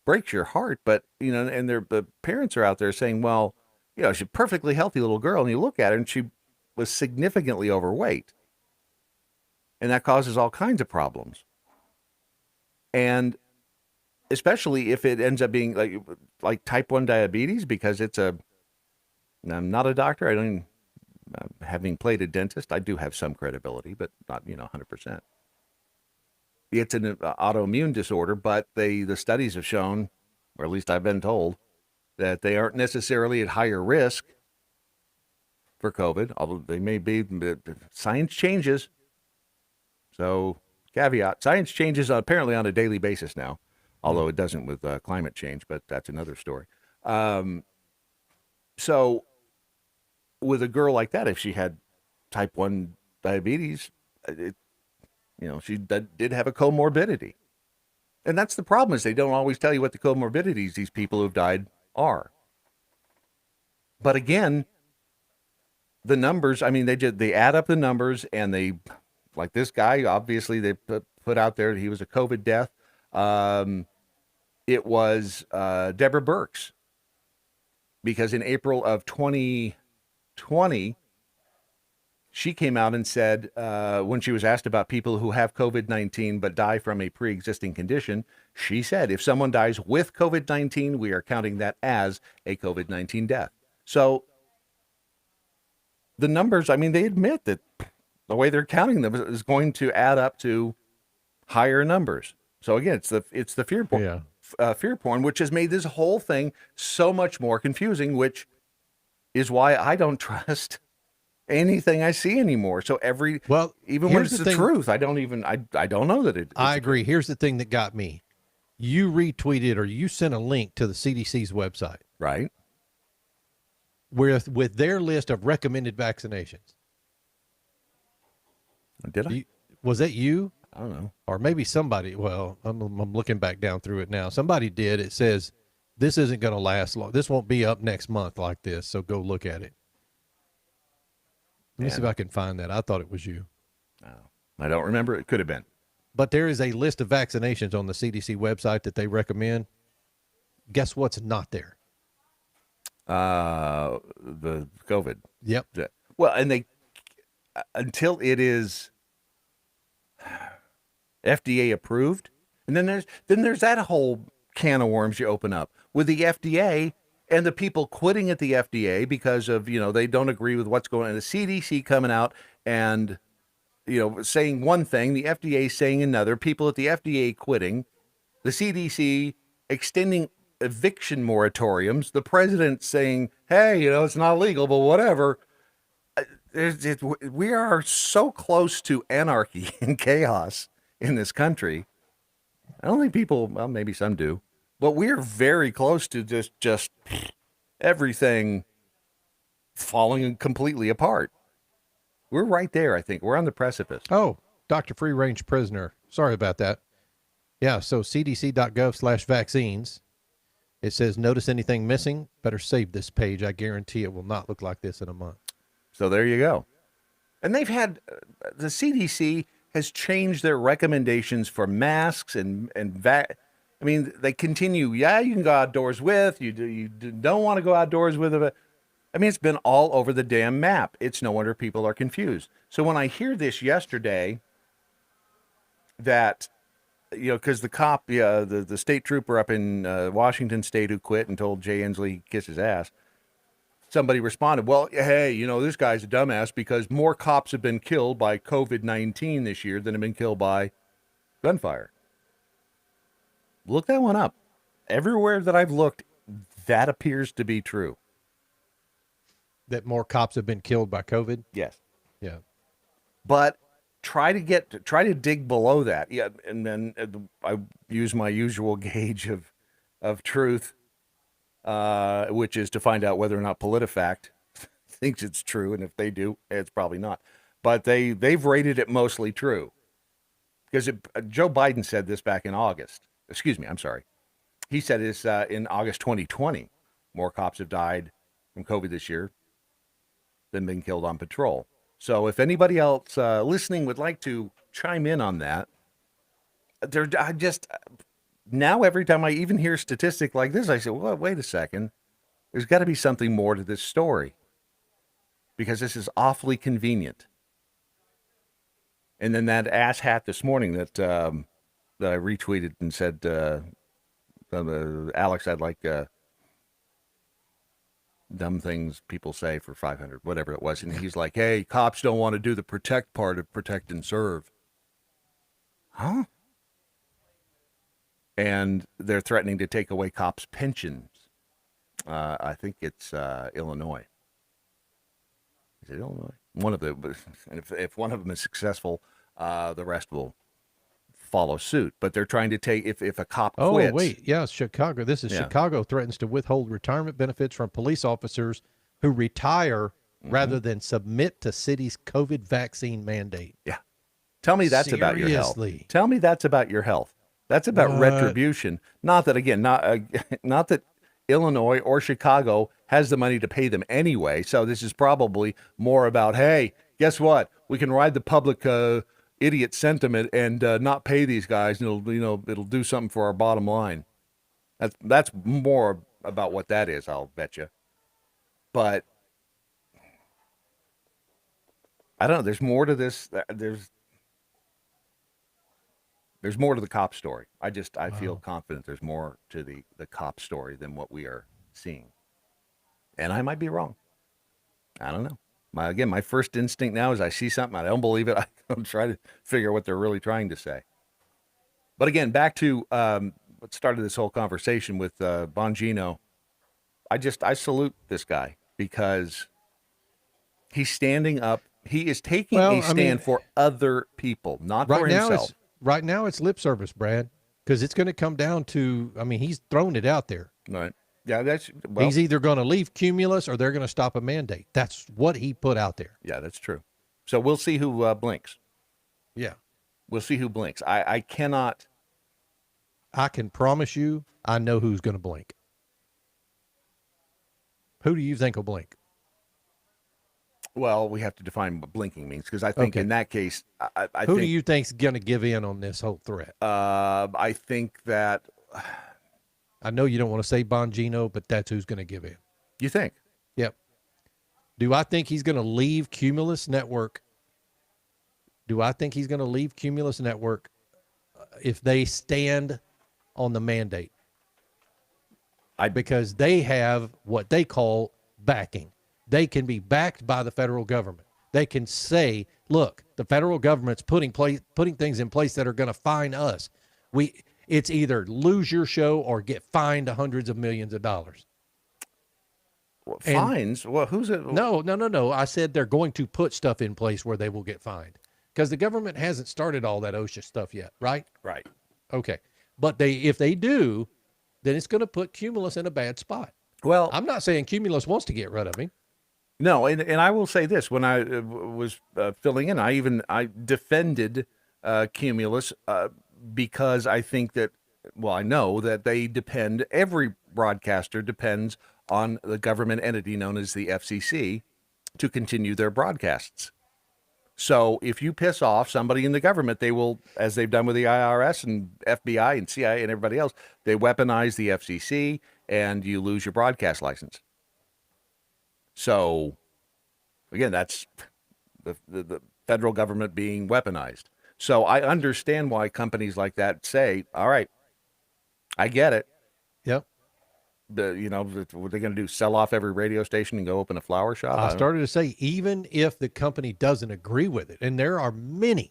Breaks your heart, but and the parents are out there saying, well, she's a perfectly healthy little girl, and you look at her, and she was significantly overweight, and that causes all kinds of problems. And especially if it ends up being like type 1 diabetes, because I'm not a doctor. I don't, having played a dentist, I do have some credibility, but not 100%. It's an autoimmune disorder, but the studies have shown, or at least I've been told, that they aren't necessarily at higher risk for COVID, although they may be. Science changes. So, caveat, science changes apparently on a daily basis now, although it doesn't with climate change, but that's another story. So, with a girl like that, if she had type 1 diabetes, she did have a comorbidity. And that's the problem, is they don't always tell you what the comorbidities these people who've died are. But again, the numbers, they add up the numbers, and they, like this guy, obviously they put out there that he was a COVID death. It was Deborah Birx because in April of 2020, she came out and said, when she was asked about people who have COVID-19 but die from a pre-existing condition, she said, if someone dies with COVID-19, we are counting that as a COVID-19 death. So the numbers, I mean, they admit that the way they're counting them is going to add up to higher numbers. So again, it's the fear porn, fear porn, which has made this whole thing so much more confusing, which is why I don't trust anything I see anymore. So even when it's the truth, I don't know that it. I agree. Here's the thing that got me. You retweeted or you sent a link to the CDC's website. Right. With their list of recommended vaccinations. Did I? Was that you? I don't know. Or maybe somebody. Well, I'm looking back down through it now. Somebody did. It says this isn't going to last long. This won't be up next month like this. So go look at it. Let me see if I can find that. I thought it was you. I don't remember. It could have been. But there is a list of vaccinations on the CDC website that they recommend. Guess what's not there? The COVID. Yep. Well, and they until it is FDA approved, and then there's that whole can of worms you open up with the FDA and the people quitting at the FDA because of they don't agree with what's going on. The CDC coming out and saying one thing, the FDA saying another. People at the FDA quitting, the CDC extending eviction moratoriums, the president saying, hey, it's not legal, but whatever. We are so close to anarchy and chaos in this country. I don't think people, well, maybe some do, but we're very close to just everything falling completely apart. We're right there, I think. We're on the precipice. Oh, Dr. Free Range Prisoner. Sorry about that. Yeah, so cdc.gov/vaccines. It says, notice anything missing? Better save this page. I guarantee it will not look like this in a month. So there you go. And they've had, the CDC has changed their recommendations for masks and I mean, they continue. Yeah, you can go outdoors with, you don't want to go outdoors with it. I mean, it's been all over the damn map. It's no wonder people are confused. So when I hear this yesterday, that, because the cop, the state trooper up in Washington State who quit and told Jay Inslee he'd kiss his ass, somebody responded, well, hey, this guy's a dumbass because more cops have been killed by COVID-19 this year than have been killed by gunfire. Look that one up. Everywhere that I've looked, that appears to be true. That more cops have been killed by COVID? Yes. Yeah. But try to dig below that. Yeah, and then I use my usual gauge of truth, which is to find out whether or not PolitiFact thinks it's true, and if they do, it's probably not. But they've rated it mostly true. Because Joe Biden said this back in August. Excuse me, I'm sorry. He said this in August 2020. More cops have died from COVID this year than been killed on patrol. So if anybody else listening would like to chime in on that, now every time I even hear a statistic like this, I say, well, wait a second. There's got to be something more to this story because this is awfully convenient. And then that asshat this morning that I retweeted and said, Alex, I'd like dumb things people say for 500, whatever it was. And he's like, hey, cops don't want to do the protect part of protect and serve. Huh? And they're threatening to take away cops' pensions. I think it's Illinois. Is it Illinois? One of them. And if one of them is successful, the rest will follow suit. But they're trying to take, if a cop quits. Oh, wait. Yeah, it's Chicago. This is Chicago threatens to withhold retirement benefits from police officers who retire rather than submit to city's COVID vaccine mandate. Yeah. Tell me that's about your health. Tell me that's about your health. That's about retribution. Not that, again, not that Illinois or Chicago has the money to pay them anyway. So this is probably more about, hey, guess what? We can ride the public idiot sentiment and not pay these guys, and it'll do something for our bottom line. That's more about what that is, I'll bet you. But I don't know. There's more to this. There's more to the cop story. I feel confident there's more to the cop story than what we are seeing. And I might be wrong. I don't know. My first instinct now is I see something, I don't believe it. I'm trying to figure out what they're really trying to say. But again, back to what started this whole conversation with Bongino. I salute this guy because he's standing up. He is taking a stand for other people, not for himself. Right now it's lip service, Brad, because it's going to come down to, he's thrown it out there. Right. Yeah, he's either going to leave Cumulus or they're going to stop a mandate. That's what he put out there. Yeah, that's true. So we'll see who blinks. Yeah. We'll see who blinks. I cannot. I can promise you, I know who's going to blink. Who do you think will blink? Well, we have to define what blinking means, because I think in that case, Who do you think's going to give in on this whole threat? I think that. I know you don't want to say Bongino, but that's who's going to give in. You think? Yep. Do I think he's going to leave Cumulus Network? Do I think he's going to leave Cumulus Network if they stand on the mandate? Because they have what they call backing. They can be backed by the federal government. They can say, look, the federal government's putting things in place that are going to fine us. It's either lose your show or get fined hundreds of millions of dollars. Well, fines? Well, who's it? No. I said they're going to put stuff in place where they will get fined, because the government hasn't started all that OSHA stuff yet, right? Right. Okay. But if they do, then it's going to put Cumulus in a bad spot. Well, I'm not saying Cumulus wants to get rid of him. No, and I will say this: when I was filling in, I defended Cumulus because I think that, I know that every broadcaster depends on the government entity known as the FCC to continue their broadcasts. So if you piss off somebody in the government, they will, as they've done with the IRS and FBI and CIA and everybody else, they weaponize the FCC and you lose your broadcast license. So, again, that's the federal government being weaponized. So I understand why companies like that say, all right, I get it. Yep. What are they going to do? Sell off every radio station and go open a flower shop? I started to say, even if the company doesn't agree with it, and there are many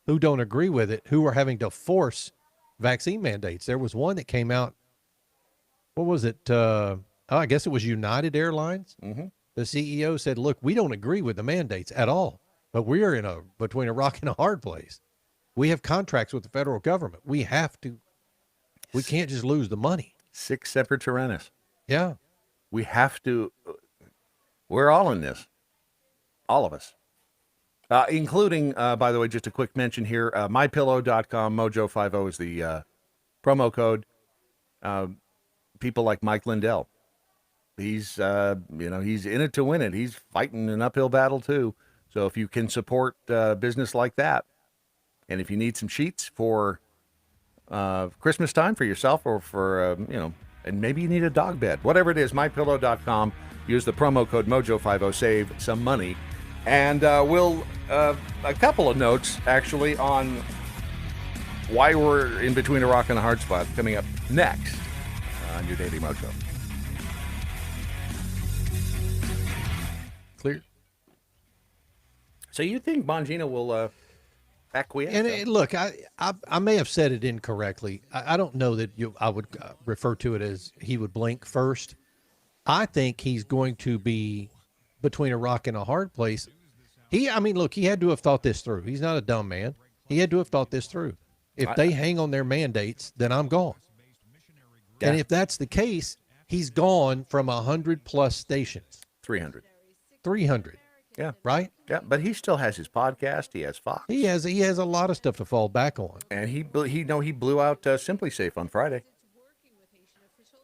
who don't agree with it, who are having to force vaccine mandates. There was one that came out. What was it? I guess it was United Airlines. Mm-hmm. The CEO said, look, we don't agree with the mandates at all, but we are between a rock and a hard place. We have contracts with the federal government. We can't just lose the money. Sic semper tyrannis. Yeah. We have to, we're all in this. All of us. Including, by the way, just a quick mention here, mypillow.com, Mojo50 is the promo code. People like Mike Lindell. He's in it to win it. He's fighting an uphill battle too. So if you can support business like that, and if you need some sheets for Christmas time for yourself or for, and maybe you need a dog bed, whatever it is, mypillow.com, use the promo code Mojo50, save some money. And we'll, a couple of notes actually on why we're in between a rock and a hard spot coming up next on your Daily Mojo. Clear. So you think Bongino will acquiesce? And look, I may have said it incorrectly. I don't know that I would refer to it as he would blink first. I think he's going to be between a rock and a hard place. He had to have thought this through. He's not a dumb man. He had to have thought this through. If they hang on their mandates, then I'm gone. Yeah. And if that's the case, he's gone from 100+ stations. 300. 300. Yeah. Right? Yeah, but he still has his podcast. He has Fox. He has a lot of stuff to fall back on. And he blew out Simply Safe on Friday.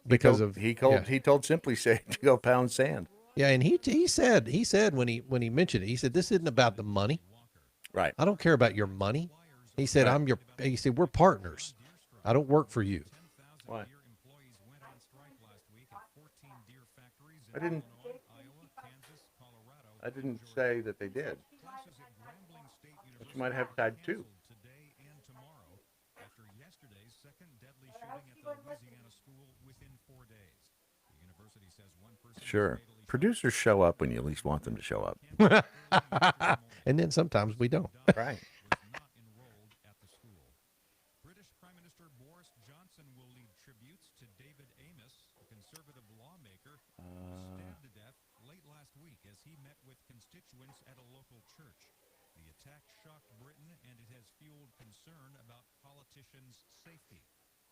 Because he told Simply Safe to go pound sand. Yeah, and he said when he mentioned it, he said, this isn't about the money. Right. I don't care about your money. He said, right. He said, we're partners. I don't work for you. Why? I didn't. I didn't say that they did. But you might have had two. Today and tomorrow after yesterday's second deadly shooting at the Louisiana school within 4 days. The university says one person Sure. Producers show up when you least want them to show up. And then sometimes we don't. Right. was not enrolled at the school. British Prime Minister Boris Johnson will lead tributes to David Amos, a conservative lawmaker who was stabbed to death late last week as he met with constituents at a local church. The attack shocked Britain, and it has fueled concern about politicians' safety.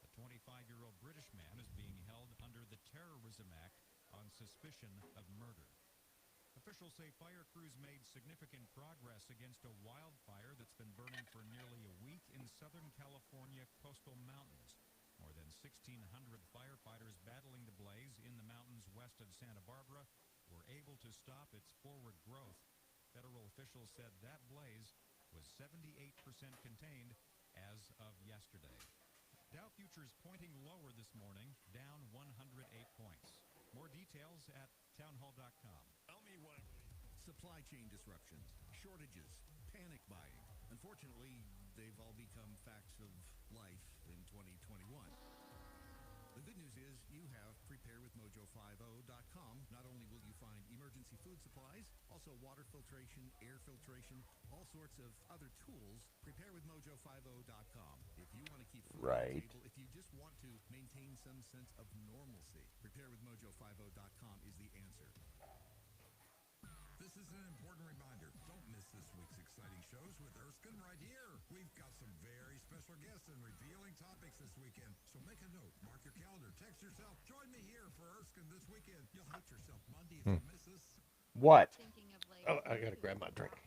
A 25-year-old British man is being held under the Terrorism Act on suspicion of murder. Officials say fire crews made significant progress against a wildfire that's been burning for nearly a week in Southern California coastal mountains. More than 1,600 firefighters battling the blaze in the mountains west of Santa Barbara were able to stop its forward growth. Federal officials said that blaze was 78% contained as of yesterday. Dow futures pointing lower this morning, down 108 points. More details at townhall.com. Supply chain disruptions, shortages, panic buying. Unfortunately, they've all become facts of life in 2021. The good news is you have preparewithmojo50.com. Not only will you find emergency food supplies, also water filtration, air filtration, all sorts of other tools. Preparewithmojo50.com. If you want to keep food on the table, if you just want to maintain some sense of normalcy, preparewithmojo50.com is the answer. This is an important reminder. Don't miss this week's exciting shows with Erskine right here. We've got some very special guests and revealing topics this weekend. So make a note, mark your calendar, text yourself. Join me here for Erskine this weekend. You'll hate yourself Monday if you miss us. What? Oh, I gotta grab my drink.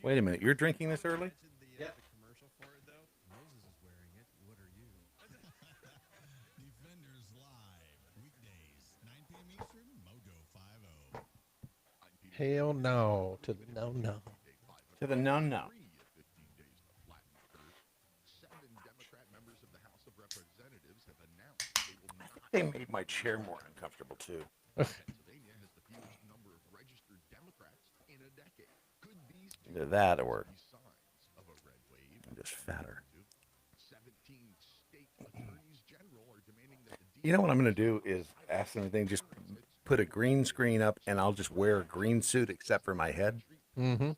Wait a minute. You're drinking this early? Yeah. Commercial for it though. Moses is wearing it. What are you? Defenders Live, weekdays, 9 p.m. Eastern, Mojo 50. Hell no to the no. To the no. They made my chair more uncomfortable too. Either that or I'm just fatter. You know what I'm going to do is ask them anything, just put a green screen up and I'll just wear a green suit except for my head. Mm-hmm.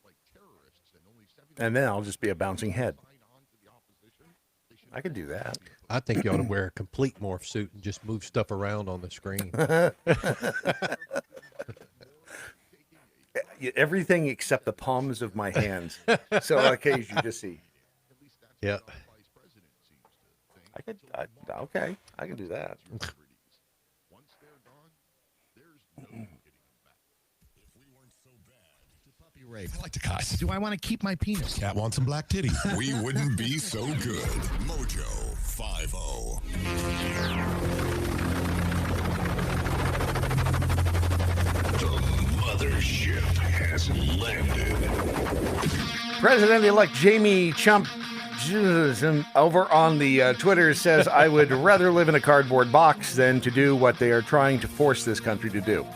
And then I'll just be a bouncing head. I could do that. I think you ought to wear a complete morph suit and just move stuff around on the screen. Everything except the palms of my hands. So occasionally you just see. Yeah. Okay, I can do that. Rape. I like to cuss. Do I want to keep my penis? Cat wants some black titty. We wouldn't be so good. Mojo 50. The mothership has landed. President-elect Jamie Chump over on the Twitter says, I would rather live in a cardboard box than to do what they are trying to force this country to do.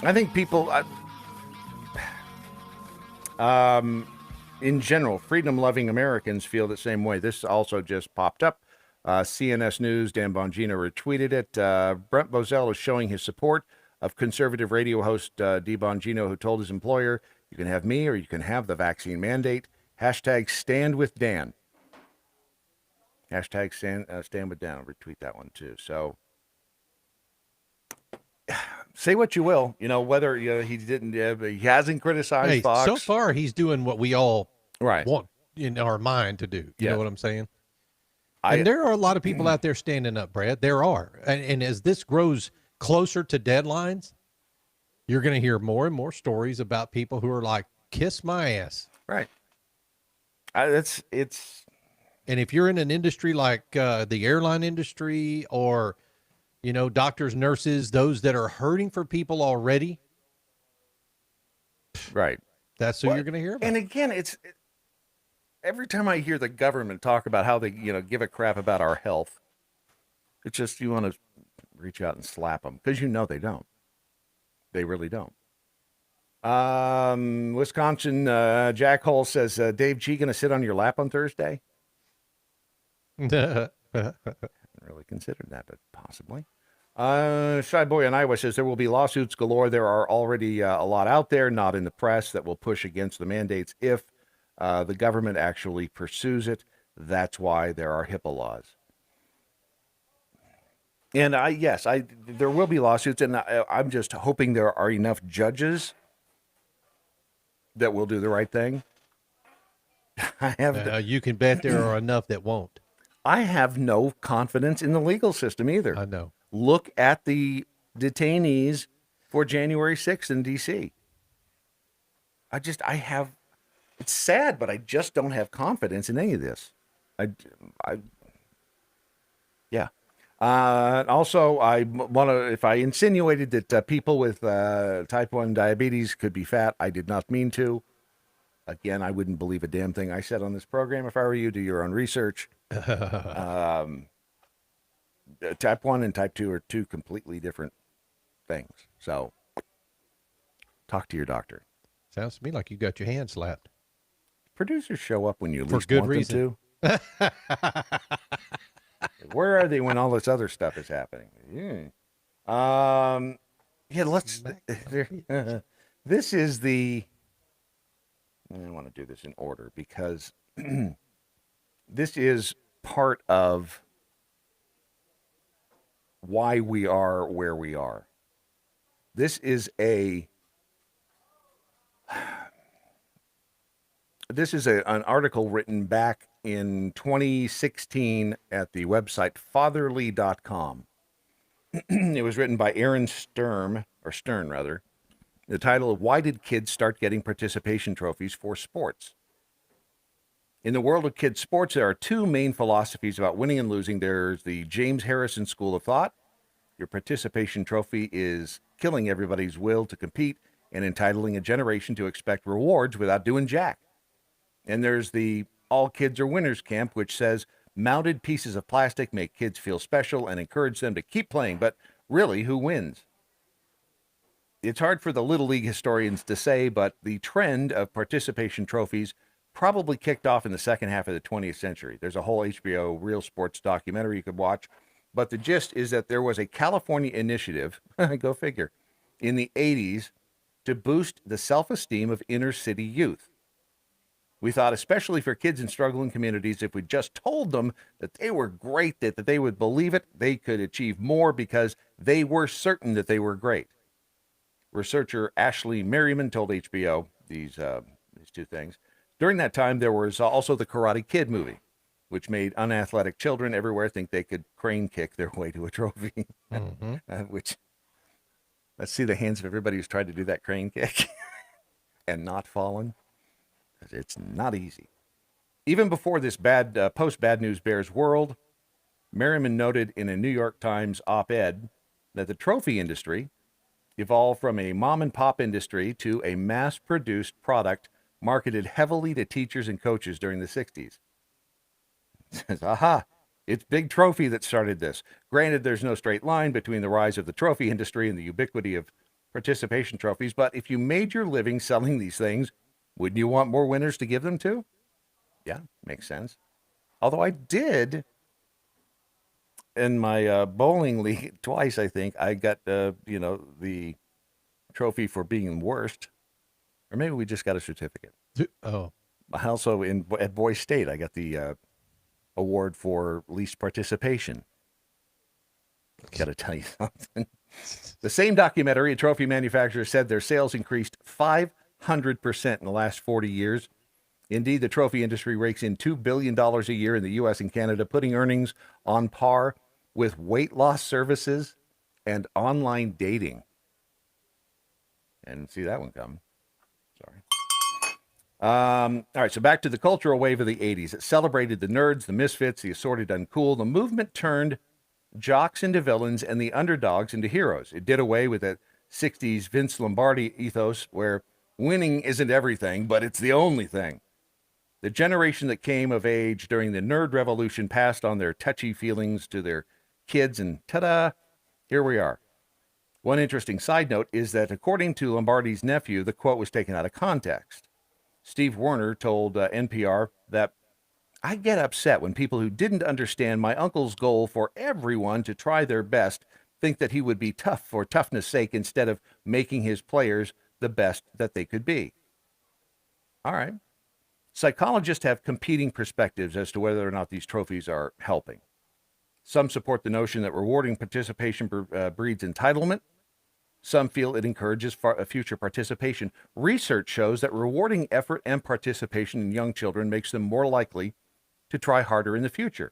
I think people... in general, freedom-loving Americans feel the same way. This also just popped up. CNS News, Dan Bongino retweeted it. Brent Bozell is showing his support of conservative radio host Dee Bongino, who told his employer, you can have me or you can have the vaccine mandate. Hashtag stand with Dan. Hashtag stand with Dan. I'll retweet that one too. So say what you will, whether he didn't, he hasn't criticized Fox. So far, he's doing what we all right want in our mind to do. You know what I'm saying? And there are a lot of people out there standing up, Brad. There are. And as this grows closer to deadlines, you're going to hear more and more stories about people who are like, kiss my ass. Right. And if you're in an industry like the airline industry or, doctors, nurses, those that are hurting for people already. Right. That's who you're going to hear about. And again, every time I hear the government talk about how they, give a crap about our health, it's just you want to reach out and slap them because they don't. They really don't. Wisconsin, Jack Hole says, Dave G going to sit on your lap on Thursday? Haven't really considered that, but possibly. Shy Boy in Iowa says there will be lawsuits galore. There are already a lot out there, not in the press, that will push against the mandates if the government actually pursues it. That's why there are HIPAA laws. And there will be lawsuits, and I'm just hoping there are enough judges that will do the right thing. You can bet there are enough that won't. I have no confidence in the legal system either. I know. Look at the detainees for January 6th in D.C. It's sad, but I just don't have confidence in any of this. Also, I want to, if I insinuated that people with type 1 diabetes could be fat, I did not mean to. Again, I wouldn't believe a damn thing I said on this program. If I were you, do your own research. Type 1 and type 2 are two completely different things. So, talk to your doctor. Sounds to me like you got your hand slapped. Producers show up when you For least good want reason. them to. Where are they when all this other stuff is happening? This is the... I want to do this in order because this is part of why we are where we are. This is an article written back in 2016 at the website fatherly.com. It was written by Aaron Stern. The title of Why Did Kids Start Getting Participation Trophies for Sports? In the world of kids' sports, there are two main philosophies about winning and losing. There's the James Harrison School of Thought. Your participation trophy is killing everybody's will to compete and entitling a generation to expect rewards without doing jack. And there's the All Kids Are Winners camp, which says mounted pieces of plastic make kids feel special and encourage them to keep playing. But really, who wins? It's hard for the Little League historians to say, but the trend of participation trophies probably kicked off in the second half of the 20th century. There's a whole HBO Real Sports documentary you could watch. But the gist is that there was a California initiative, go figure, in the 80s to boost the self-esteem of inner city youth. We thought, especially for kids in struggling communities, if we just told them that they were great, that they would believe it, they could achieve more because they were certain that they were great. Researcher Ashley Merriman told HBO these two things. During that time, there was also the Karate Kid movie, which made unathletic children everywhere think they could crane kick their way to a trophy. Which, let's see the hands of everybody who's tried to do that crane kick and not fallen. It's not easy. Even before this post-Bad News Bears world, Merriman noted in a New York Times op-ed that the trophy industry evolved from a mom-and-pop industry to a mass-produced product marketed heavily to teachers and coaches during the 60s. Says, aha, it's Big Trophy that started this. Granted, there's no straight line between the rise of the trophy industry and the ubiquity of participation trophies, but if you made your living selling these things, wouldn't you want more winners to give them to? Yeah, makes sense. Although I did, in my bowling league twice, I think, I got, the trophy for being worst. Or maybe we just got a certificate. Oh. Also, at Boise State, I got the award for least participation. Got to tell you something. The same documentary, a trophy manufacturer said their sales increased 500% in the last 40 years. Indeed, the trophy industry rakes in $2 billion a year in the U.S. and Canada, putting earnings on par with weight loss services and online dating. And see that one coming. Sorry. All right, so back to the cultural wave of the 80s. It celebrated the nerds, the misfits, the assorted uncool. The movement turned jocks into villains and the underdogs into heroes. It did away with that 60s Vince Lombardi ethos where winning isn't everything, but it's the only thing. The generation that came of age during the nerd revolution passed on their touchy feelings to their kids, and ta-da, here we are. One interesting side note is that according to Lombardi's nephew, the quote was taken out of context. Steve Warner told NPR that I get upset when people who didn't understand my uncle's goal for everyone to try their best think that he would be tough for toughness' sake instead of making his players the best that they could be. All right. Psychologists have competing perspectives as to whether or not these trophies are helping. Some support the notion that rewarding participation breeds entitlement. Some feel it encourages future participation. Research shows that rewarding effort and participation in young children makes them more likely to try harder in the future.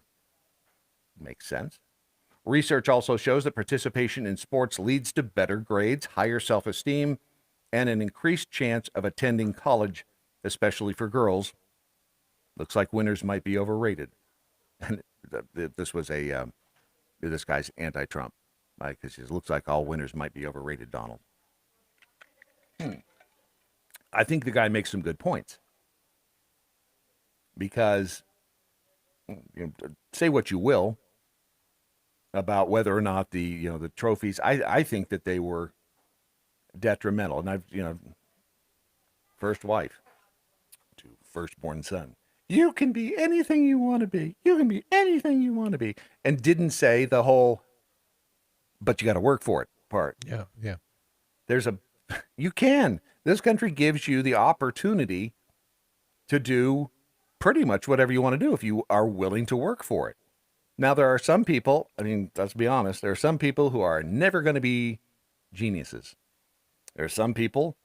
Makes sense. Research also shows that participation in sports leads to better grades, higher self-esteem, and an increased chance of attending college, especially for girls. Looks like winners might be overrated. And this was this guy's anti-Trump, because it looks like all winners might be overrated, Donald. I think the guy makes some good points. Because, say what you will about whether or not the trophies, I think that they were detrimental. And I've, first wife to firstborn son. You can be anything you want to be. You can be anything you want to be. And didn't say the whole, but you got to work for it part. Yeah. You can. This country gives you the opportunity to do pretty much whatever you want to do if you are willing to work for it. Now, there are some people, let's be honest, there are some people who are never going to be geniuses. There are some people,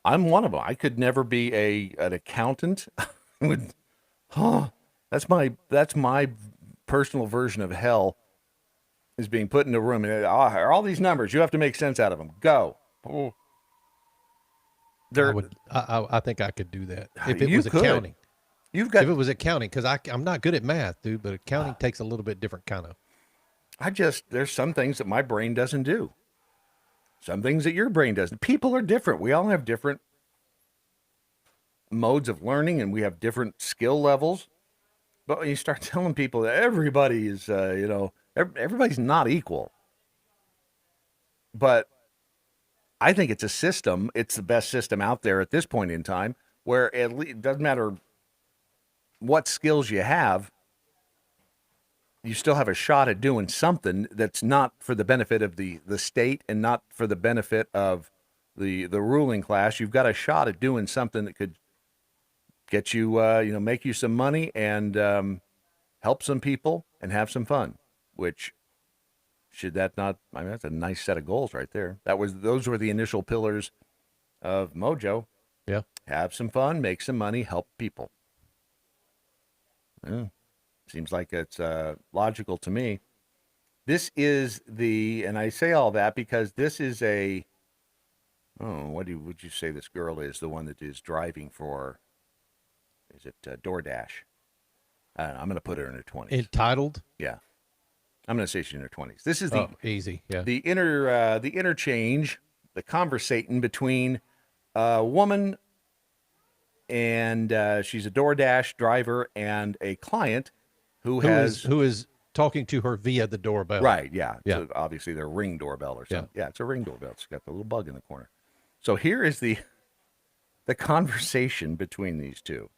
I'm one of them. I could never be an accountant. That's my personal version of hell, is being put in a room and all these numbers, you have to make sense out of them. Go. I think I could do that if it was could. accounting. If it was accounting, because I'm not good at math, dude. But accounting takes a little bit different kind of. There's some things that my brain doesn't do. Some things that your brain doesn't. People are different. We all have different modes of learning, and we have different skill levels. But when you start telling people that everybody is, everybody's not equal. But I think it's a system. It's the best system out there at this point in time, where it doesn't matter what skills you have, you still have a shot at doing something that's not for the benefit of the state and not for the benefit of the ruling class. You've got a shot at doing something that could get you, make you some money and help some people and have some fun. Which, should that not? That's a nice set of goals right there. Those were the initial pillars of Mojo. Yeah. Have some fun, make some money, help people. Seems like it's logical to me. This is and I say all that because this is would you say this girl is? The one that is driving for, is it DoorDash? I don't know, I'm going to put her in her 20s. Entitled? Yeah. I'm going to say she's in her 20s. This is easy. Yeah. The interchange, the conversating between a woman and she's a DoorDash driver and a client who is talking to her via the doorbell. Right, yeah. Yeah. So obviously their Ring doorbell or something. Yeah, it's a Ring doorbell. It's got the little bug in the corner. So here is the conversation between these two.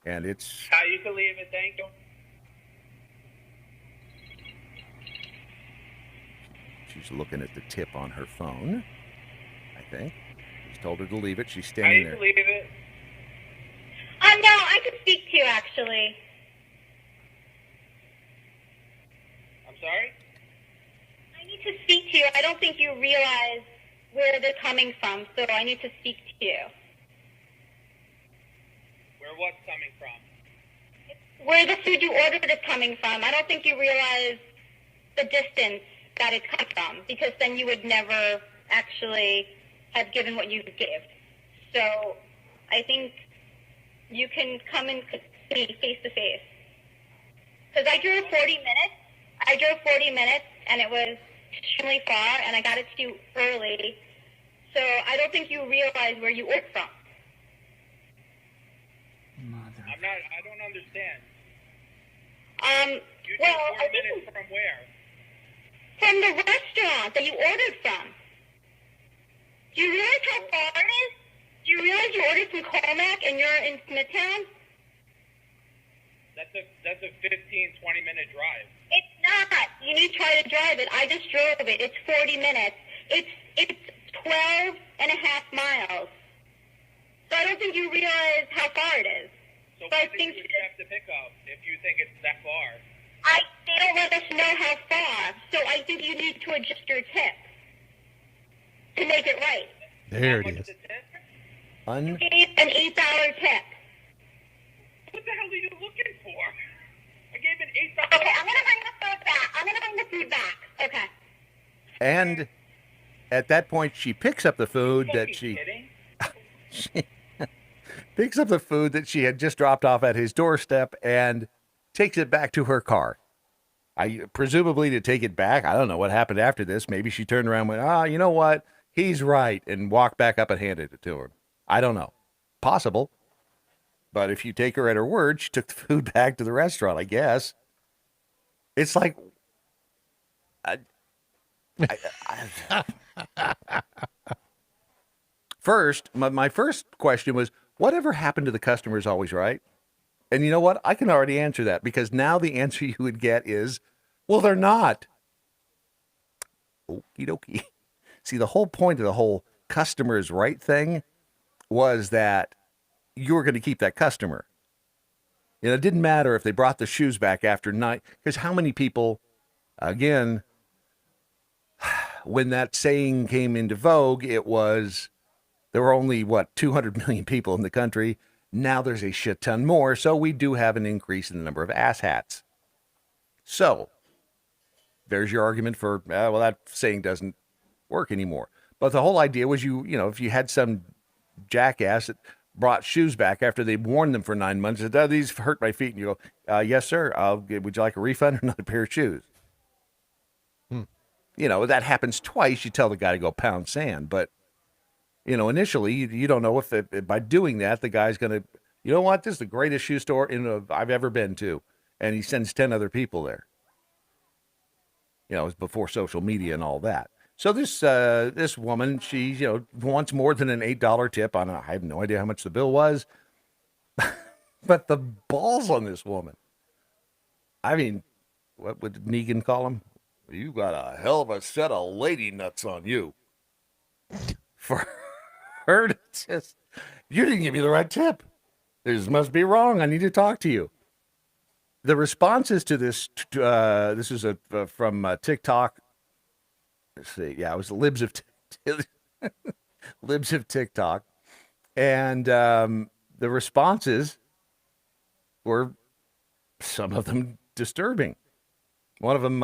And it's... You can leave it, thank you. She's looking at the tip on her phone, I think. He's told her to leave it. She's standing there. You can leave it. No, I could speak to you, actually. I'm sorry? I need to speak to you. I don't think you realize where they're coming from, so I need to speak to you. Where what's coming from? Where the food you ordered is coming from. I don't think you realize the distance that it's come from, because then you would never actually have given what you gave. So I think you can come and see face to face. Because I drove 40 minutes, and it was extremely far, and I got it to you early. So I don't think you realize where you ordered from. I don't understand. Well, I think from where? From the restaurant that you ordered from. how far it is? Do you realize you ordered from Colmac and you're in Smithtown? That's a 15-20 minute drive. It's not. You need to try to drive it. I just drove it. It's 40 minutes. It's 12 and a half miles. So I don't think you realize how far it is. So But I when did think you accept the pickup if you think it's that far? they don't let us know how far. So I think you need to adjust your tip to make it right. There it is. An $8 tip. What the hell are you looking for? I gave an $8. Okay, I'm gonna bring the food back. I'm gonna bring the food back. Okay. And at that point, she picks up the food that she picks up the food that she had just dropped off at his doorstep and takes it back to her car. Presumably to take it back. I don't know what happened after this. Maybe she turned around and went, you know what? He's right, and walked back up and handed it to him. I don't know. Possible. But if you take her at her word, she took the food back to the restaurant, I guess. It's like... First, my first question was, whatever happened to the customer's always right? And you know what? I can already answer that, because now the answer you would get is, well, they're not. Okie dokie. See, the whole point of the whole customer's right thing was that you were going to keep that customer. You know, it didn't matter if they brought the shoes back after night, because how many people, again, when that saying came into vogue, there were only, 200 million people in the country. Now there's a shit ton more, so we do have an increase in the number of asshats. So, there's your argument for, that saying doesn't work anymore. But the whole idea was if you had some jackass that brought shoes back after they'd worn them for 9 months, said, these hurt my feet, and you go, yes, sir, would you like a refund or another pair of shoes? That happens twice, you tell the guy to go pound sand, but initially, you don't know if by doing that, the guy's going to, you know what, this is the greatest shoe store I've ever been to. And he sends 10 other people there. It's before social media and all that. So this woman, she, wants more than an $8 tip on I have no idea how much the bill was. But the balls on this woman. I mean, what would Negan call him? You got a hell of a set of lady nuts on you. For her to just, you didn't give me the right tip. This must be wrong. I need to talk to you. The responses to this, this is from TikTok. Let's see. Yeah, it was Libs of Libs of TikTok. And the responses were, some of them, disturbing. One of them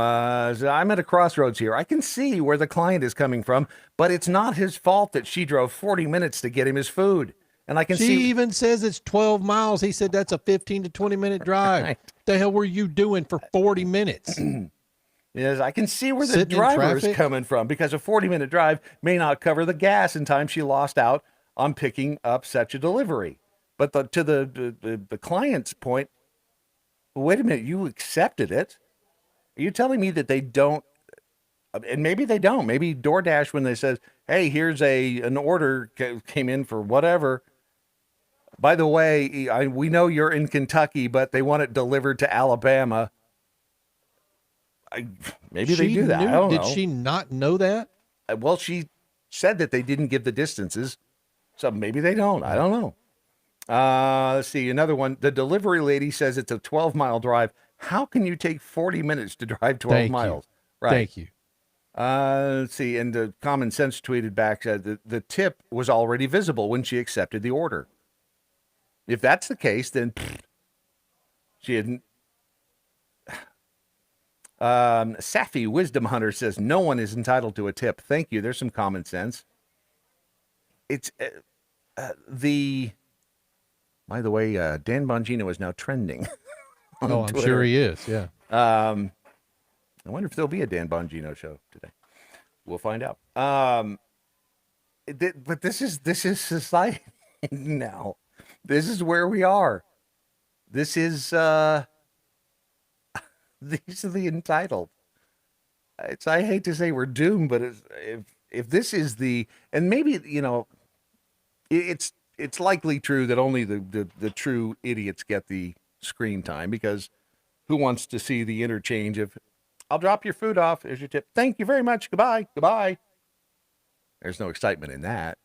said, I'm at a crossroads here. I can see where the client is coming from, but it's not his fault that she drove 40 minutes to get him his food. And I can see... She even says it's 12 miles. He said that's a 15 to 20-minute drive. Right. The hell were you doing for 40 minutes? Yes, I can see where the driver is coming from, because a 40-minute drive may not cover the gas in time she lost out on picking up such a delivery. But to the client's point, wait a minute, you accepted it. Are you telling me that they don't, and maybe they don't, maybe DoorDash, when they says, hey, here's an order came in for whatever. By the way, we know you're in Kentucky, but they want it delivered to Alabama. Maybe they do that. I don't know. Did she not know that? Well, she said that they didn't give the distances, so maybe they don't. I don't know. Let's see, another one. The delivery lady says it's a 12-mile drive. How can you take 40 minutes to drive 12 miles? Right. Thank you. Let's see. And the Common Sense tweeted back, the tip was already visible when she accepted the order. If that's the case, then she didn't. Safi Wisdom Hunter says, no one is entitled to a tip. Thank you. There's some common sense. It's by the way, Dan Bongino is now trending. Oh, I'm sure he is. Yeah. I wonder if there'll be a Dan Bongino show today. We'll find out. But this is society now. This is where we are. This is these are the entitled. I hate to say we're doomed, but if this is and maybe it's likely true that only the true idiots get the screen time, because who wants to see the interchange of, I'll drop your food off, here's your tip, thank you very much, goodbye. There's no excitement in that.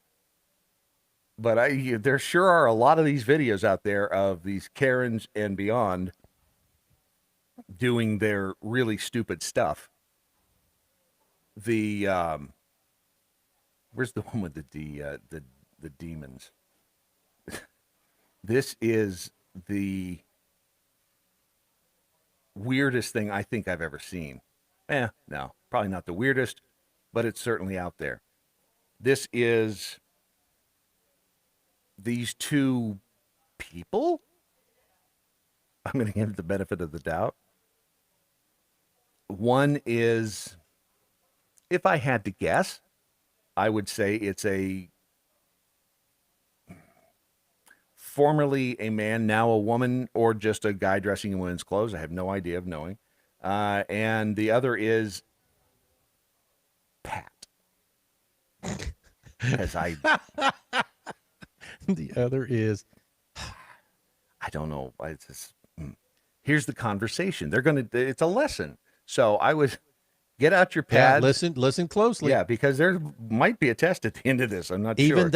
But there sure are a lot of these videos out there of these Karens and beyond doing their really stupid stuff. The where's the one with the demons? This is the weirdest thing I think I've ever seen. No, probably not the weirdest, but it's certainly out there. This is these two people. I'm going to give it the benefit of the doubt. One is, if I had to guess, I would say it's formerly a man, now a woman, or just a guy dressing in women's clothes. I have no idea of knowing. And the other is Pat. As the other is, I don't know. It's just, here's the conversation. It's a lesson. So I would get out your pad. Listen closely. Yeah, because there might be a test at the end of this. I'm not sure.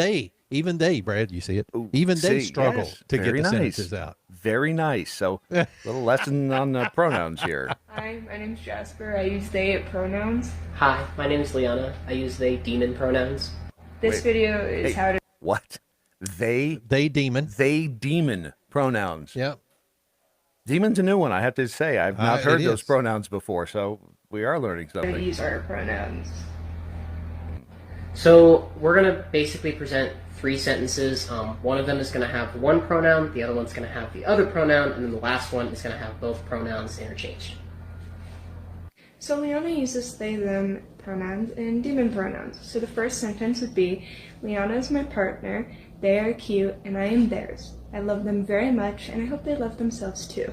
Even they, Brad, you see it? Even they struggle to get the sentences out. Very nice. So, little lesson on pronouns here. Hi, my name's Jasper. I use they pronouns. Hi, my name is Liana. I use they demon pronouns. This video is how to... What? They demon pronouns. Yep. Demon's a new one, I have to say. I've not heard those pronouns before, so we are learning something. These are pronouns. So we're going to basically present 3 sentences. One of them is going to have one pronoun, the other one's going to have the other pronoun, and then the last one is going to have both pronouns interchanged. So Liana uses they, them pronouns and demon pronouns. So the first sentence would be, Liana is my partner, they are cute, and I am theirs. I love them very much, and I hope they love themselves too.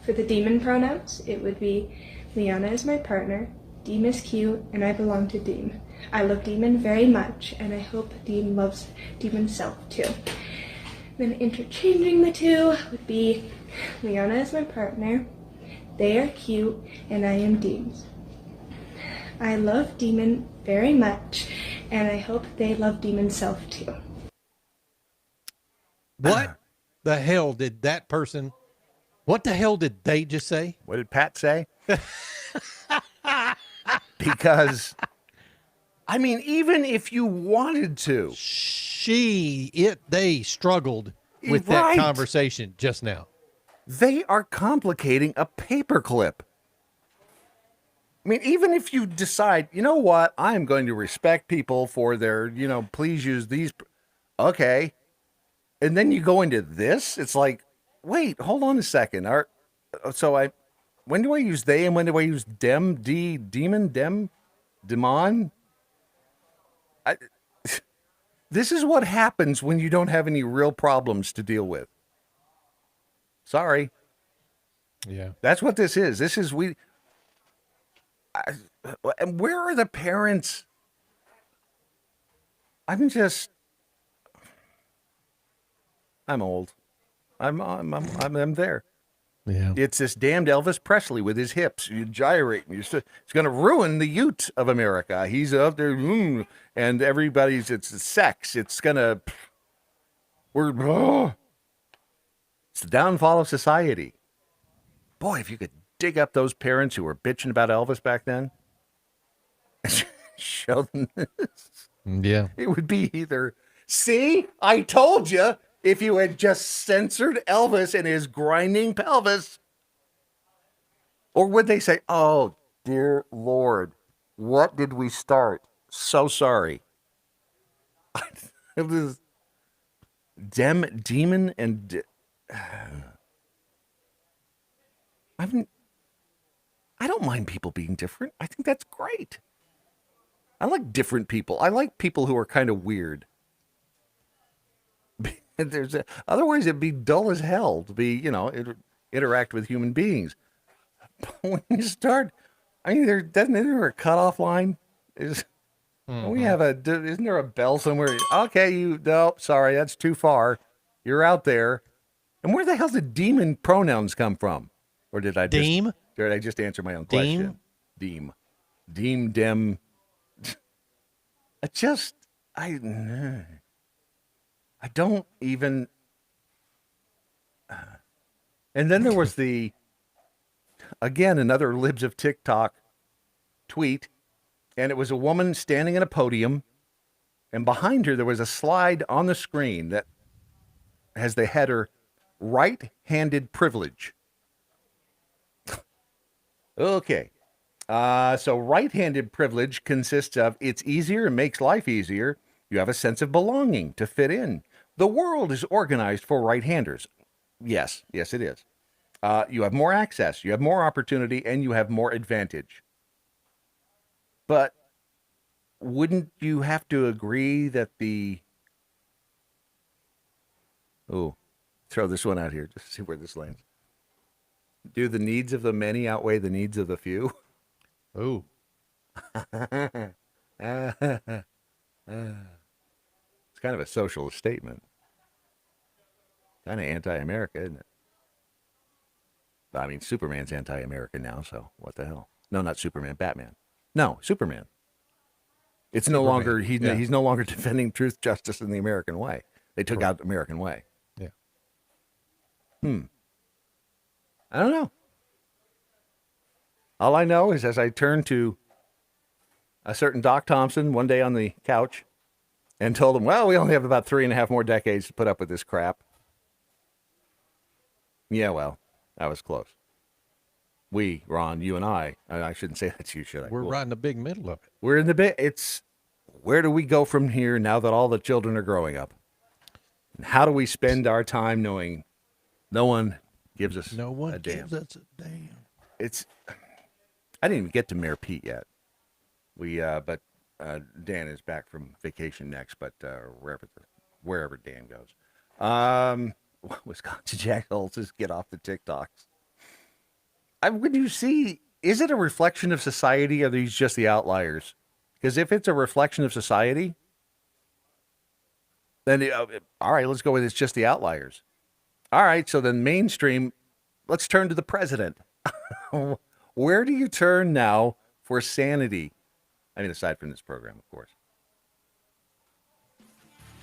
For the demon pronouns, it would be, Liana is my partner, Deem is cute, and I belong to Deem. I love Demon very much, and I hope Deem loves Demon's self too. Then interchanging the two would be, Liana is my partner, they are cute, and I am Deem's. I love Demon very much, and I hope they love Demon's self too. What the hell did that person, what the hell did they just say? What did Pat say? Because, I mean, even if you wanted to. They struggled with that conversation just now. They are complicating a paperclip. I mean, even if you decide, you know what, I'm going to respect people for their, please use these. Okay. And then you go into this. It's like, wait, hold on a second. When do I use they and when do I use dem, demon, demon? This is what happens when you don't have any real problems to deal with. Sorry. Yeah. That's what this is. And where are the parents? I'm old. I'm there. Yeah. It's this damned Elvis Presley with his hips. You gyrate. It's going to ruin the youth of America. He's up there, and everybody's, it's sex. It's going to, it's the downfall of society. Boy, if you could dig up those parents who were bitching about Elvis back then, show them this. Yeah. It would be either, see, I told you, if you had just censored Elvis and his grinding pelvis. Or would they say, oh, dear Lord, what did we start? So sorry. It was demon and... I don't mind people being different. I think that's great. I like different people. I like people who are kind of weird. Otherwise, it'd be dull as hell to be, interact with human beings. But when you start, isn't there a cutoff line? We have isn't there a bell somewhere? Okay, nope, sorry, that's too far. You're out there. And where the hell did demon pronouns come from? Or did I just answer my own question? Deem. Dem. I don't even. And then there was again, another Libs of TikTok tweet, and it was a woman standing at a podium, and behind her there was a slide on the screen that has the header, right-handed privilege. Okay. So right-handed privilege consists of it's easier and makes life easier. You have a sense of belonging to fit in. The world is organized for right-handers. Yes, it is. You have more access, you have more opportunity, and you have more advantage. But wouldn't you have to agree that throw this one out here, just to see where this lands. Do the needs of the many outweigh the needs of the few? Ooh. It's kind of a socialist statement. Kind of anti-America, isn't it? I mean, Superman's anti-American now, so what the hell? No, not Superman, Batman. No, Superman. It's no longer, he's no longer defending truth, justice, and the American way. They took out the American way. Yeah. I don't know. All I know is as I turned to a certain Doc Thompson one day on the couch and told him, well, we only have about 3.5 more decades to put up with this crap. Yeah, well, that was close. We, Ron, you and I shouldn't say that to you, should I? We're right in the big middle of it. We're in the it's where do we go from here now that all the children are growing up? And how do we spend our time knowing no one gives us a damn? Gives us a damn. I didn't even get to Mayor Pete yet. But Dan is back from vacation next, but wherever Dan goes. Wisconsin Jack Holtz's get off the TikToks. Would you see, is it a reflection of society or are these just the outliers? Because if it's a reflection of society, then, all right, let's go with it's just the outliers. All right, so then mainstream, let's turn to the president. Where do you turn now for sanity? I mean, aside from this program, of course.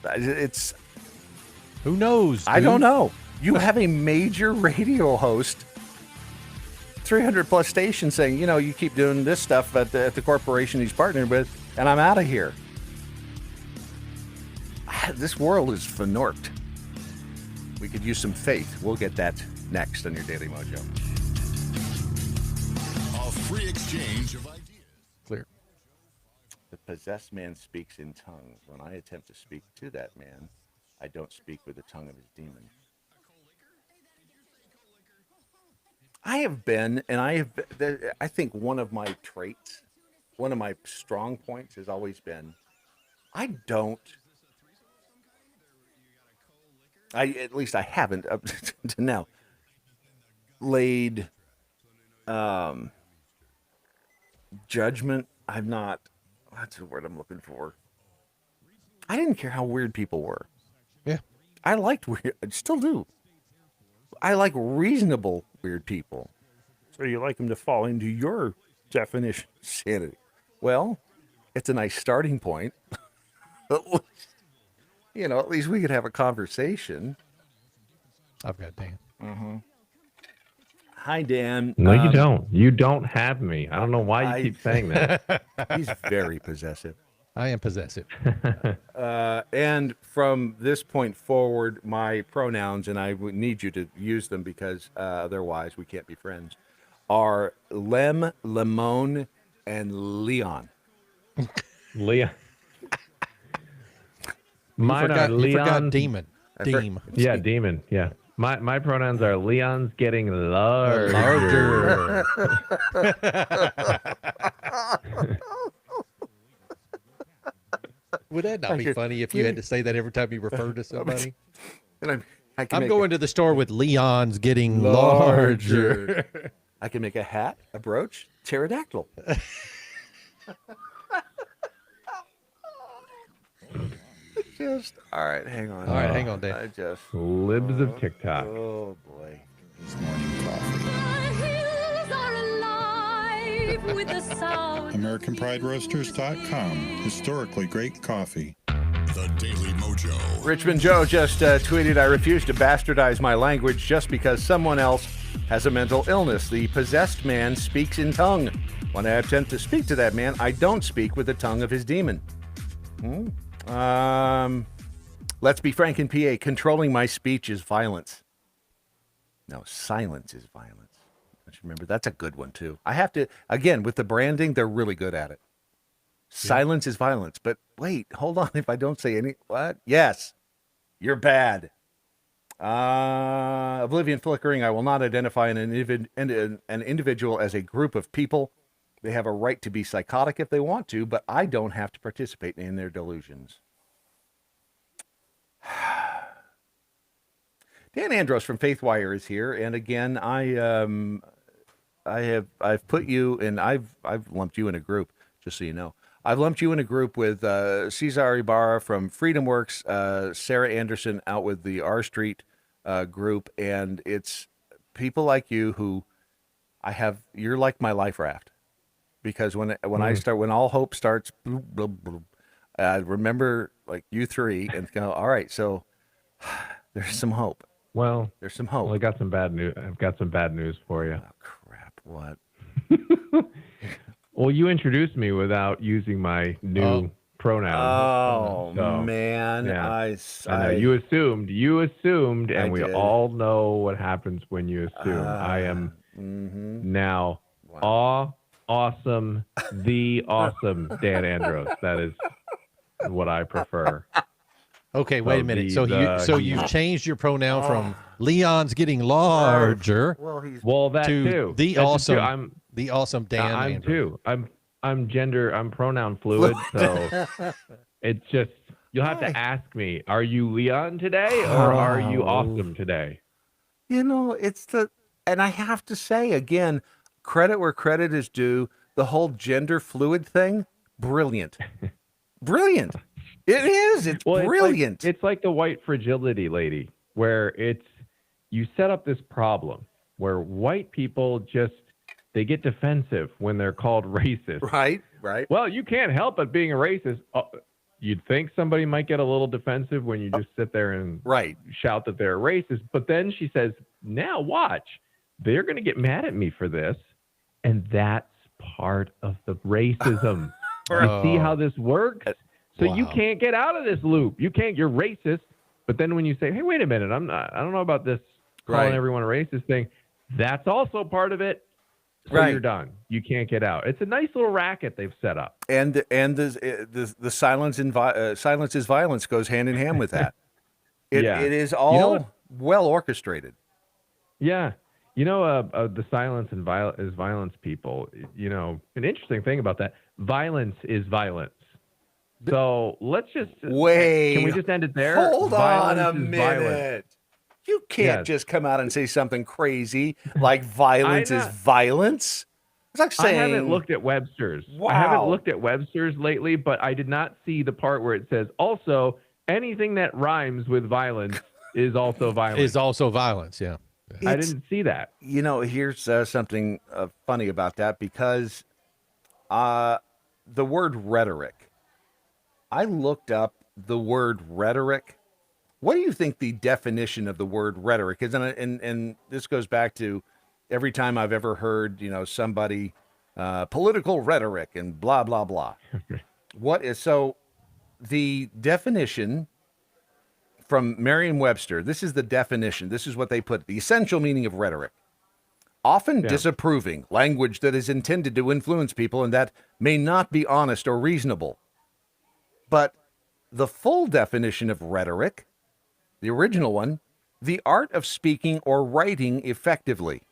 It's... Who knows, dude? I don't know. You have a major radio host, 300 plus stations saying, you keep doing this stuff at the corporation he's partnered with, and I'm out of here. This world is phenorked. We could use some faith. We'll get that next on your Daily Mojo. A free exchange of ideas. Clear. The possessed man speaks in tongues. When I attempt to speak to that man, I don't speak with the tongue of his demon. I think one of my traits, one of my strong points has always been, at least I haven't up to now, laid judgment. I'm not, that's the word I'm looking for. I didn't care how weird people were. Yeah. I liked weird, I still do. I like reasonable weird people. So you like them to fall into your definition of sanity. Well, it's a nice starting point. At least we could have a conversation. I've got Dan. Mm-hmm. Hi, Dan. No, you don't. You don't have me. I don't know why you keep saying that. He's very possessive. I am possessive. And from this point forward, my pronouns, and I would need you to use them because otherwise we can't be friends, are Lem, Lemon, and Leon. Leon. Mine are Leon. You forgot demon. Deem. Yeah, demon. Yeah. My pronouns are Leon's getting larger. Would that not be funny if you had to say that every time you referred to somebody? I'm going to the store with Leon's getting larger. I can make a hat, a brooch, pterodactyl. Just all right. Hang on. All right, hang on, Dave. I just Libs of TikTok. Oh boy. His morning coffee. AmericanPrideRoasters.com. Historically great coffee. The Daily Mojo. Richmond Joe just tweeted, I refuse to bastardize my language just because someone else has a mental illness. The possessed man speaks in tongue. When I attempt to speak to that man, I don't speak with the tongue of his demon. Let's be frank in PA. Controlling my speech is violence. No, silence is violence. Don't you remember? That's a good one, too. I have to, again, with the branding, they're really good at it. Silence is violence. But wait, hold on. If I don't say any, what? Yes, you're bad. Oblivion flickering. I will not identify an individual as a group of people. They have a right to be psychotic if they want to, but I don't have to participate in their delusions. Dan Andros from FaithWire is here, and again, I've put you and I've lumped you in a group, just so you know. I've lumped you in a group with Cesar Ibarra from Freedom Works, Sarah Anderson out with the R Street group, and it's people like you who you're like my life raft, because when all hope starts, I remember like you three and go, all right, so there's some hope. Well, there's some hope. Well, I got some bad news. I've got some bad news for you. Oh crap! What? Well, you introduced me without using my new pronoun. Oh So, man, yeah. I know you assumed, and we all know what happens when you assume. I am now awesome, the awesome Dan Andros. That is what I prefer. Okay, wait a minute. So you've changed your pronoun from Leon's getting larger that to too. the That's awesome too. the awesome Dan. I'm Andros. too. I'm pronoun fluid, so it's just you'll have to ask me, are you Leon today or are you awesome today? You know, and I have to say again, credit where credit is due. The whole gender fluid thing, brilliant. Brilliant. It is. It's brilliant. It's like the white fragility lady, where you set up this problem where white people they get defensive when they're called racist. Right. Well, you can't help but being a racist. You'd think somebody might get a little defensive when you just sit there and shout that they're a racist. But then she says, now watch. They're going to get mad at me for this. And that's part of the racism. You see how this works? So you can't get out of this loop. You're racist, but then when you say, hey, wait a minute, I don't know about this calling everyone a racist thing, that's also part of it. So you're done. You can't get out. It's a nice little racket they've set up. And the silence is violence goes hand in hand with that. It is all well orchestrated. Yeah. The silence is violence people, an interesting thing about that, violence is violence. So let's just wait. Can we just end it there? Hold violence on a minute. Violence. You can't just come out and say something crazy like violence is violence. It's like saying I haven't looked at Webster's. Wow. I haven't looked at Webster's lately, but I did not see the part where it says also anything that rhymes with violence is also violence. Is also violence. Yeah. I didn't see that. Here's something funny about that, because the word rhetoric. I looked up the word rhetoric. What do you think the definition of the word rhetoric is? And this goes back to every time I've ever heard, somebody political rhetoric and blah, blah, blah. So the definition from Merriam-Webster, this is the definition. This is what they put. The essential meaning of rhetoric. Often disapproving language that is intended to influence people and that may not be honest or reasonable. But the full definition of rhetoric, the original one, the art of speaking or writing effectively,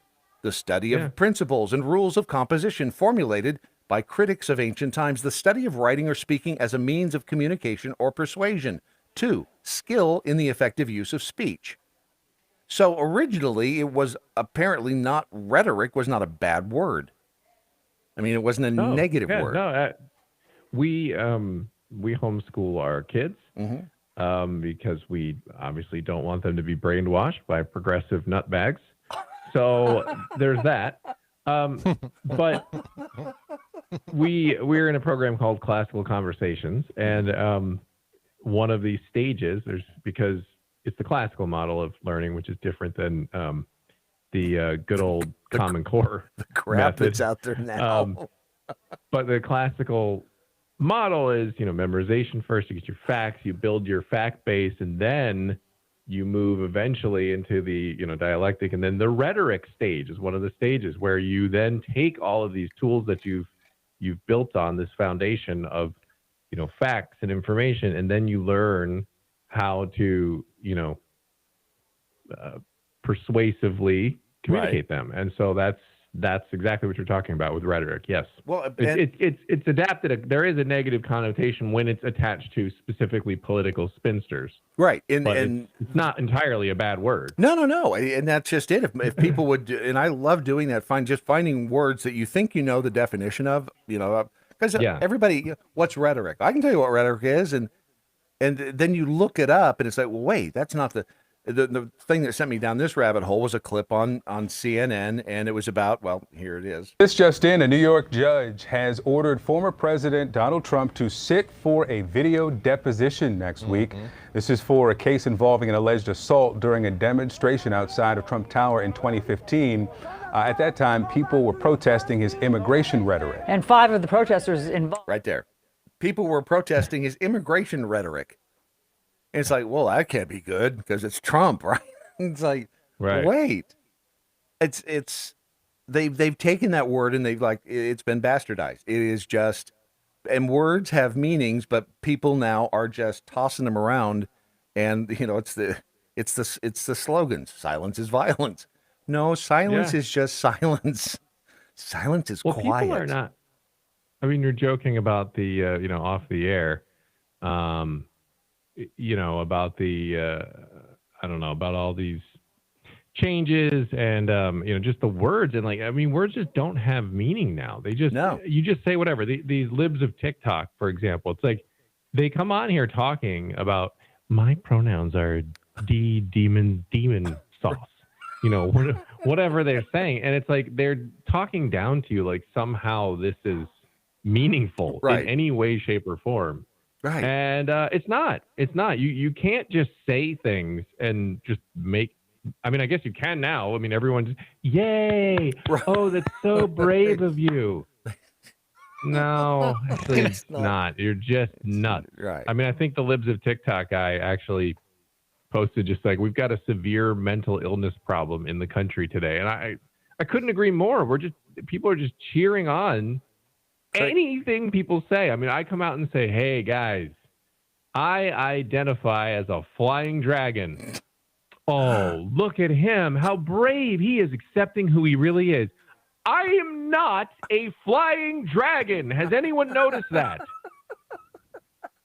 the study of principles and rules of composition formulated by critics of ancient times, the study of writing or speaking as a means of communication or persuasion. 2, skill in the effective use of speech. So originally it was apparently not, rhetoric was not a bad word. I mean, it wasn't a negative word. No, we homeschool our kids because we obviously don't want them to be brainwashed by progressive nutbags. So there's that. But we're in a program called Classical Conversations, and one of these stages, because it's the classical model of learning, which is different than the good old Common Core Crap method. that's out there now. But the classical model is, memorization first. You get your facts, you build your fact base, and then you move eventually into the, dialectic. And then the rhetoric stage is one of the stages where you then take all of these tools that you've built on this foundation of, facts and information, and then you learn how to, persuasively communicate them. And so that's exactly what you're talking about with rhetoric. Yes. Well, it's adapted. There is a negative connotation when it's attached to specifically political spinsters. Right. But And it's not entirely a bad word. No. And that's just it. If people would, and I love doing that, finding words that you think you know the definition of, because everybody, what's rhetoric? I can tell you what rhetoric is. And then you look it up and it's like, well, wait, that's not the thing that sent me down this rabbit hole was a clip on CNN, and it was about, well, here it is. This just in, a New York judge has ordered former President Donald Trump to sit for a video deposition next week. This is for a case involving an alleged assault during a demonstration outside of Trump Tower in 2015. At that time, people were protesting his immigration rhetoric. And 5 of the protesters involved. Right there. People were protesting his immigration rhetoric. And it's like, well, that can't be good because it's Trump, right? It's like, wait, they've taken that word and it's been bastardized. It is just, and words have meanings, but people now are just tossing them around, and it's the slogans. Silence is violence. No, silence is just silence. Silence is quiet. People are not. I mean, you're joking about the off the air. About the, I don't know, about all these changes and, just the words. And words just don't have meaning now. They just, you just say whatever. These libs of TikTok, for example, it's like they come on here talking about my pronouns are demon sauce, whatever they're saying. And it's like they're talking down to you like somehow this is meanigual in any way, shape, or form. Right. And it's not. You can't just say things and just make. I mean, I guess you can now. I mean, everyone's, yay. Right. Oh, that's so brave of you. No, actually, it's not. You're just nuts. Right. I mean, I think the Libs of TikTok guy actually posted just like, we've got a severe mental illness problem in the country today. And I couldn't agree more. People are just cheering on anything people say. I mean, I come out and say, hey, guys, I identify as a flying dragon. Oh, look at him. How brave he is accepting who he really is. I am not a flying dragon. Has anyone noticed that?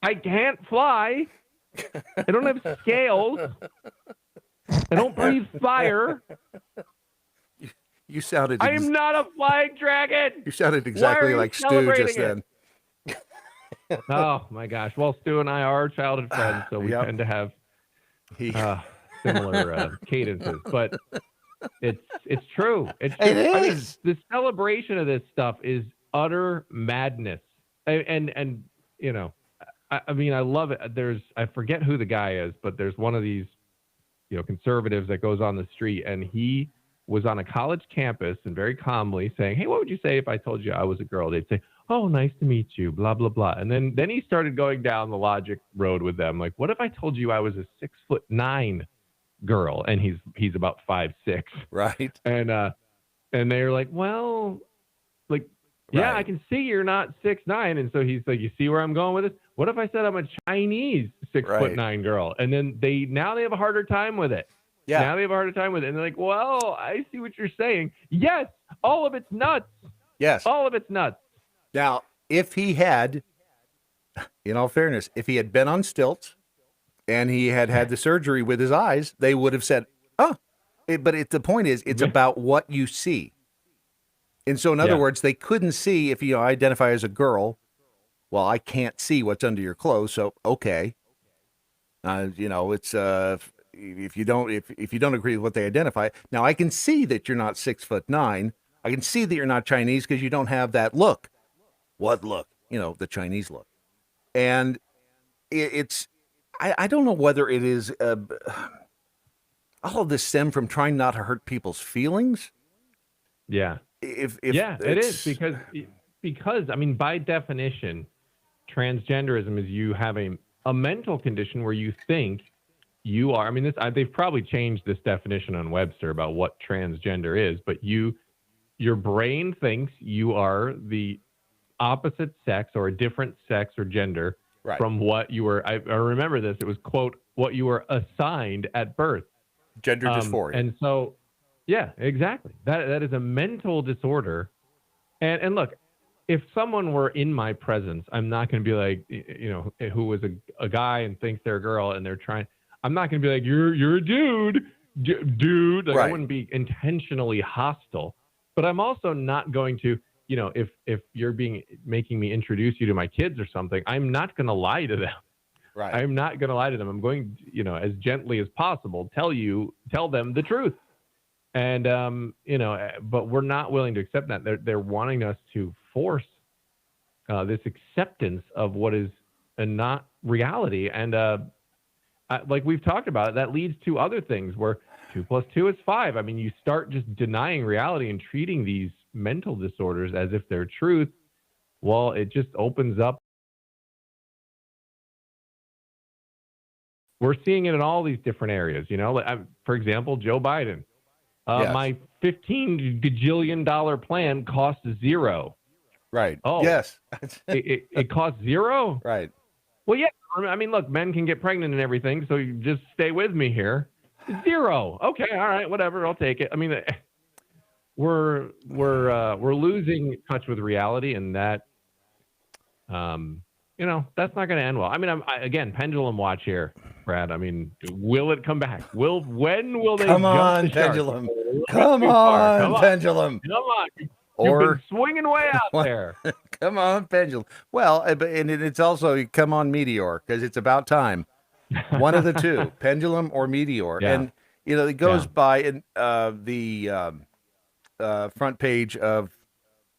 I can't fly. I don't have scales. I don't breathe fire. You sounded. I am not a flying dragon. You sounded exactly like Stu just then. Oh my gosh! Well, Stu and I are childhood friends, so we tend to have similar cadences. But it's true. It's true. It is. The celebration of this stuff is utter madness, and I mean, I love it. I forget who the guy is, but there's one of these conservatives that goes on the street, and he was on a college campus and very calmly saying, hey, what would you say if I told you I was a girl? They'd say, oh, nice to meet you, blah, blah, blah. And then he started going down the logic road with them. Like, what if I told you I was a 6'9" girl? And he's about 5'6". Right. And they're like, well, like, yeah, I can see you're not 6'9". And so he's like, you see where I'm going with this? What if I said I'm a Chinese 6'9" girl? And then they have a harder time with it. Yeah. Now they have a harder time with it. And they're like, well, I see what you're saying. Yes, all of it's nuts. Yes. All of it's nuts. Now, if he had, in all fairness, if he had been on stilts and he had the surgery with his eyes, they would have said, but the point is, it's about what you see. And so, in other words, they couldn't see if you identify as a girl Well, I can't see what's under your clothes, so okay. It's if you don't agree with what they identify. Now I can see that you're not 6'9". I can see that you're not Chinese because you don't have that look. What look? The Chinese look. And I don't know whether it is all of this stem from trying not to hurt people's feelings. Yeah. If it is because I mean, by definition, transgenderism is you have a mental condition where you think you are. I mean, they've probably changed this definition on Webster about what transgender is, but your brain thinks you are the opposite sex or a different sex or gender from what you were. I remember this. It was, quote, what you were assigned at birth. Gender dysphoria. And so, yeah, exactly. That is a mental disorder. And look, if someone were in my presence, I'm not going to be like, who was a guy and thinks they're a girl and they're trying. I'm not going to be like, you're a dude. Like, I wouldn't be intentionally hostile. But I'm also not going to, if you're making me introduce you to my kids or something, I'm not going to lie to them. Right. I'm not going to lie to them. I'm going, as gently as possible, tell them the truth. And, but we're not willing to accept that. They're wanting us to force this acceptance of what is not reality. And like we've talked about, that leads to other things where 2 + 2 is 5. I mean, you start just denying reality and treating these mental disorders as if they're truth. Well, it just opens up. We're seeing it in all these different areas, for example, Joe Biden. Yes. My $15 gajillion plan costs $0. Right. Oh, yes. it costs $0. Right. Well, yeah. I mean, look, men can get pregnant and everything, so you just stay with me here. $0. Okay. All right. Whatever. I'll take it. I mean, we're losing touch with reality, and that, that's not going to end well. I mean, again, pendulum watch here, Brad. I mean, will it come back? When will they come jump on, the shark? pendulum? Come on, pendulum. Come on. You've Or been swinging way out there. Come on, pendulum. Well, and it's also come on, meteor, because it's about time. One of the two, pendulum or meteor. Yeah. And it goes by in the front page of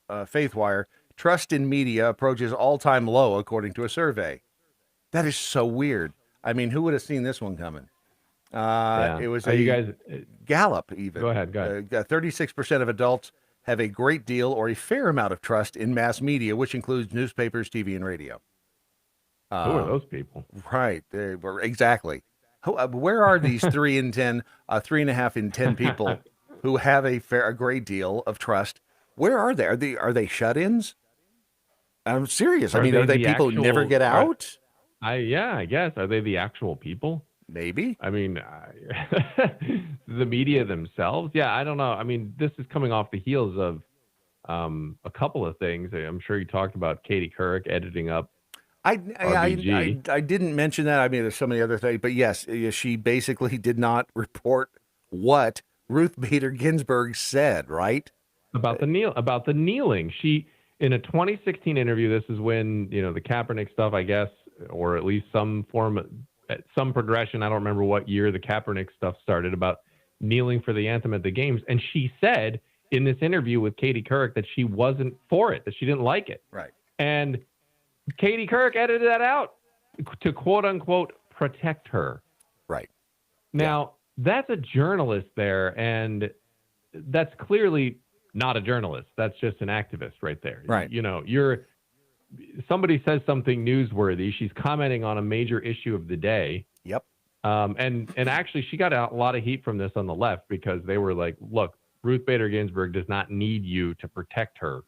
FaithWire. Trust in media approaches all-time low, according to a survey. That is so weird. I mean, who would have seen this one coming? It was you guys, Gallup, even. Go ahead. 36% of adults have a great deal or a fair amount of trust in mass media, which includes newspapers, TV, and radio. Who are those people? Right. Exactly. Where are these 3 in 10, 3.5 in 10 people who have a great deal of trust? Where are they? Are they shut-ins? I'm serious. I mean, are they people who never get out? I guess. Are they the actual people? Maybe. I mean, the media themselves. Yeah, I don't know. I mean, this is coming off the heels of a couple of things. I'm sure you talked about Katie Couric editing up I RBG. didn't mention that. I mean, there's so many other things. But yes, she basically did not report what Ruth Bader Ginsburg said, right? About the kneeling. She, in a 2016 interview, this is when, the Kaepernick stuff, I guess, or at least some progression. I don't remember what year the Kaepernick stuff started about kneeling for the anthem at the games. And she said in this interview with Katie Couric that she wasn't for it, that she didn't like it. Right. And Katie Couric edited that out to quote unquote protect her. Right. Now, that's a journalist there, and that's clearly not a journalist. That's just an activist right there. Right. Somebody says something newsworthy. She's commenting on a major issue of the day. Yep. And actually, she got a lot of heat from this on the left because they were like, look, Ruth Bader Ginsburg does not need you to protect her.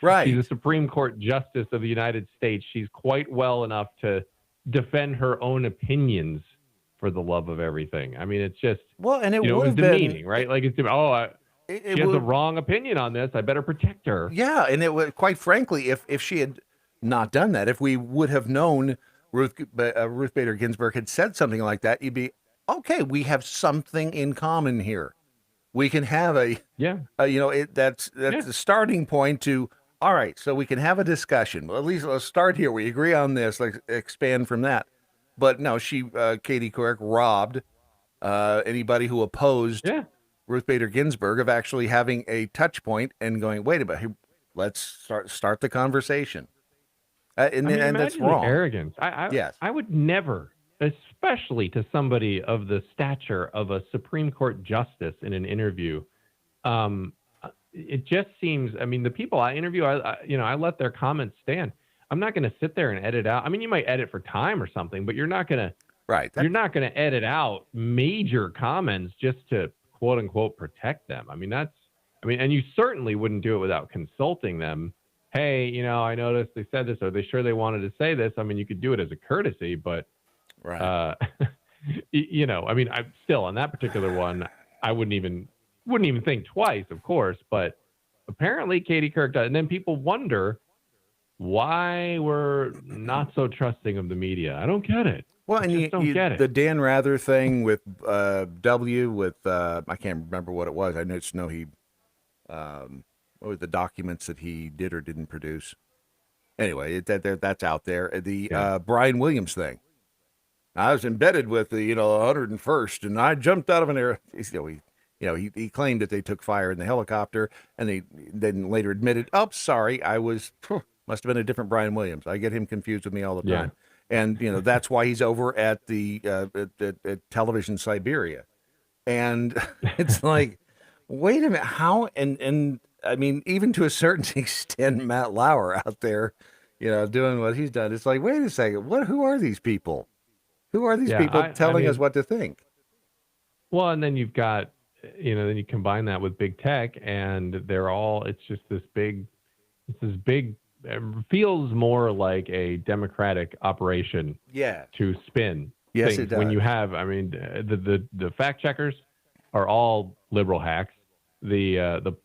Right. She's a Supreme Court Justice of the United States. She's quite well enough to defend her own opinions for the love of everything. I mean, it's just, and it was would have demeaning, been, right? Like, it's, she has the wrong opinion on this. I better protect her. Yeah, and it would, quite frankly, if she had not done that, if we would have known Ruth Bader Ginsburg had said something like that, you'd be, okay, we have something in common here. We can have that's the starting point to, All right, so we can have a discussion. Well, at least let's start here. We agree on this. Let's expand from that. But no, Katie Couric, robbed anybody who opposed Ruth Bader Ginsburg of actually having a touch point and going, wait a minute, let's start the conversation. And that's imagine wrong. The arrogance. I would never, especially to somebody of the stature of a Supreme Court justice in an interview. It just seems, the people I interview, I let their comments stand. I'm not going to sit there and edit out. You might edit for time or something, but you're not going to, you're not going to edit out major comments just to quote unquote protect them. And you certainly wouldn't do it without consulting them. Hey, I noticed they said this. Are they sure they wanted to say this? You could do it as a courtesy, but, I still on that particular one, I wouldn't even think twice, of course, but apparently Katie Couric does. And then people wonder why we're not so trusting of the media. I don't get it. Well, and you don't get it. The Dan Rather thing with I can't remember what it was. I just know he, what were the documents that he did or didn't produce? Anyway, that's out there. The Brian Williams thing. I was embedded with the 101st, and I jumped out of an air. He claimed that they took fire in the helicopter, and they then later admitted, "Oh, sorry, I was must have been a different Brian Williams." I get him confused with me all the time, and that's why he's over at the at Television Siberia, and it's like, wait a minute, how? And even to a certain extent, Matt Lauer out there, doing what he's done. It's like, wait a second, who are these people? Who are these people telling us what to think? Well, and then you've got. Then you combine that with big tech, and it's just this big, it feels more like a democratic operation to spin Yes, things. it does. When you have, the fact checkers are all liberal hacks. The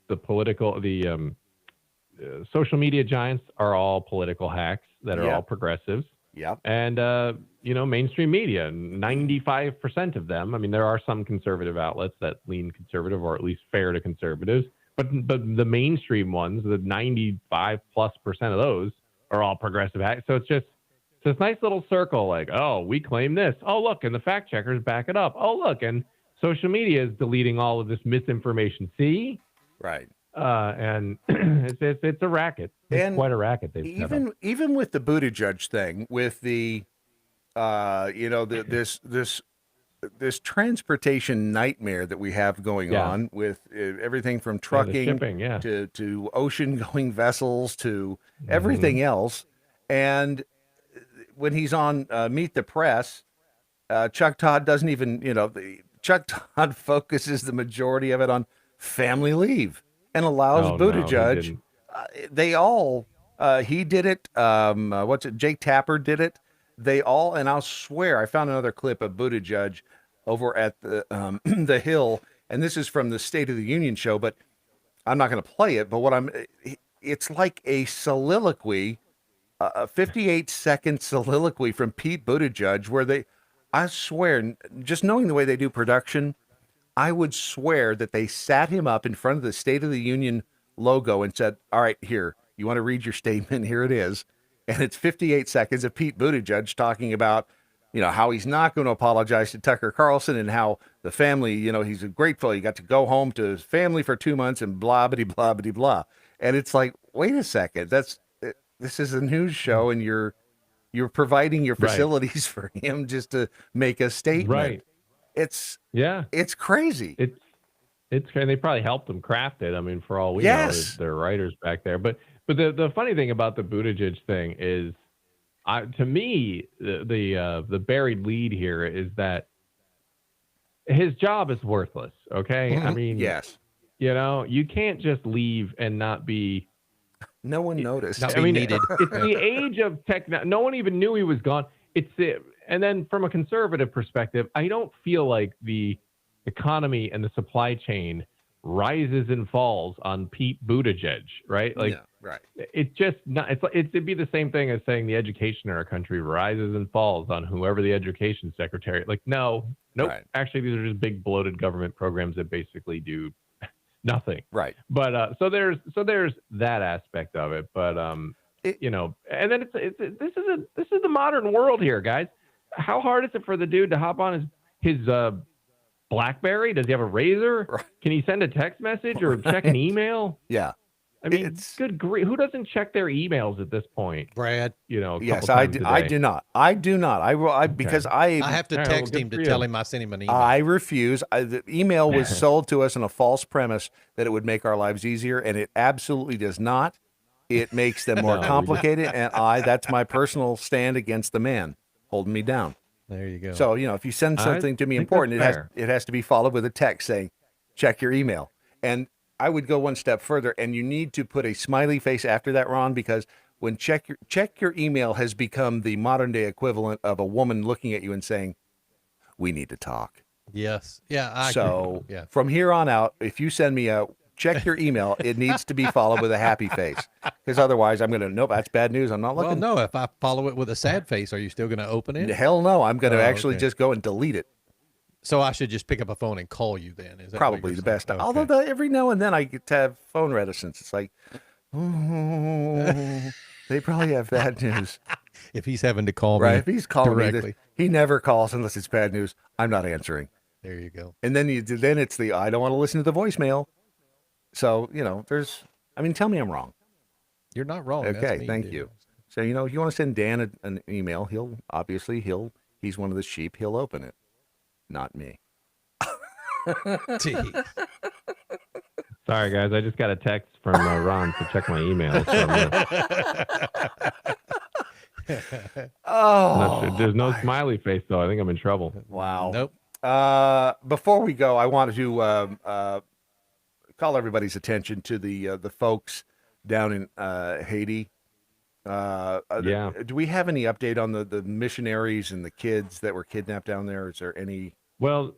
social media giants are all political hacks that are all progressives. Yep. And, mainstream media, 95% of them, there are some conservative outlets that lean conservative or at least fair to conservatives, but the mainstream ones, the 95+% of those are all progressive hacks. So it's this nice little circle like, oh, we claim this. Oh, look, and the fact checkers back it up. Oh, look, and social media is deleting all of this misinformation. See? Right. And it's a racket. It's quite a racket. Even with the Buttigieg thing, with the, this transportation nightmare that we have going on with everything from trucking shipping, to ocean-going vessels to everything else, and when he's on Meet the Press, Chuck Todd doesn't even, Chuck Todd focuses the majority of it on family leave. And allows Buttigieg. They all. He did it. Jake Tapper did it. They all. And I'll swear, I found another clip of Buttigieg over at the the Hill, and this is from the State of the Union show. But I'm not going to play it. But it's like a soliloquy, a 58-second soliloquy from Pete Buttigieg, where I swear, just knowing the way they do production, I would swear that they sat him up in front of the State of the Union logo and said, all right, here, you want to read your statement? Here it is. And it's 58 seconds of Pete Buttigieg talking about, how he's not going to apologize to Tucker Carlson and how the family, he's grateful he got to go home to his family for 2 months and blah, blah, blah, blah, blah. And it's like, wait a second, this is a news show and you're providing your facilities for him just to make a statement. Right. It's crazy. It's and they probably helped them craft it. For all we know, they're writers back there. But the funny thing about the Buttigieg thing is, to me, the buried lead here is that his job is worthless. Okay, yes. You can't just leave and not be. No one noticed. Not be needed. It's the age of tech. No one even knew he was gone. And then from a conservative perspective, I don't feel like the economy and the supply chain rises and falls on Pete Buttigieg, right? Right. It's just not. It'd be the same thing as saying the education in our country rises and falls on whoever the education secretary. Nope. Right. Actually, these are just big bloated government programs that basically do nothing. Right. But so there's that aspect of it. But you know, and then this is the modern world here, guys. How hard is it for the dude to hop on his BlackBerry? Does he have a Razor? Right. Can he send a text message or check an email? Yeah. I mean, good grief. Who doesn't check their emails at this point? Brad. You know, a Yes, couple I times do. a I day. do not. I do not. I will. Because I have to All right, well, text good him for to you. tell him I sent him an email. I refuse. The email was sold to us on a false premise that it would make our lives easier, and it absolutely does not. It makes them more No, we complicated, and that's my personal stand against the man holding me down. There you go. So, if you send I something to me think important, that's it has to be followed with a text saying, check your email. And I would go one step further, and you need to put a smiley face after that, Ron, because when check your email has become the modern day equivalent of a woman looking at you and saying, we need to talk. Yes. Yeah. I So agree. Yeah. from here on out, if you send me a check your email, it needs to be followed with a happy face, because otherwise I'm going to, nope, that's bad news. I'm not Well, looking. no. If I follow it with a sad face, are you still going to open it? Hell no. I'm going to actually okay. just go and delete it. So I should just pick up a phone and call you then? Is that Probably the best. Okay. Although every now and then I get to have phone reticence. It's like, they probably have bad news. If he's having to call Right. me If he's calling directly. me, he never calls unless it's bad news. I'm not answering. There you go. And then then it's I don't want to listen to the voicemail. So, tell me I'm wrong. You're not wrong. That's Okay, me, thank dude. you. So, if you want to send Dan an email, he's one of the sheep. He'll open it. Not me. Jeez. Sorry, guys. I just got a text from Ron to check my email. So I'm not sure. There's no smiley face, though. I think I'm in trouble. Wow. Nope. Before we go, I wanted to call everybody's attention to the folks down in Haiti. Yeah. Do we have any update on the missionaries and the kids that were kidnapped down there? Is there any? Well,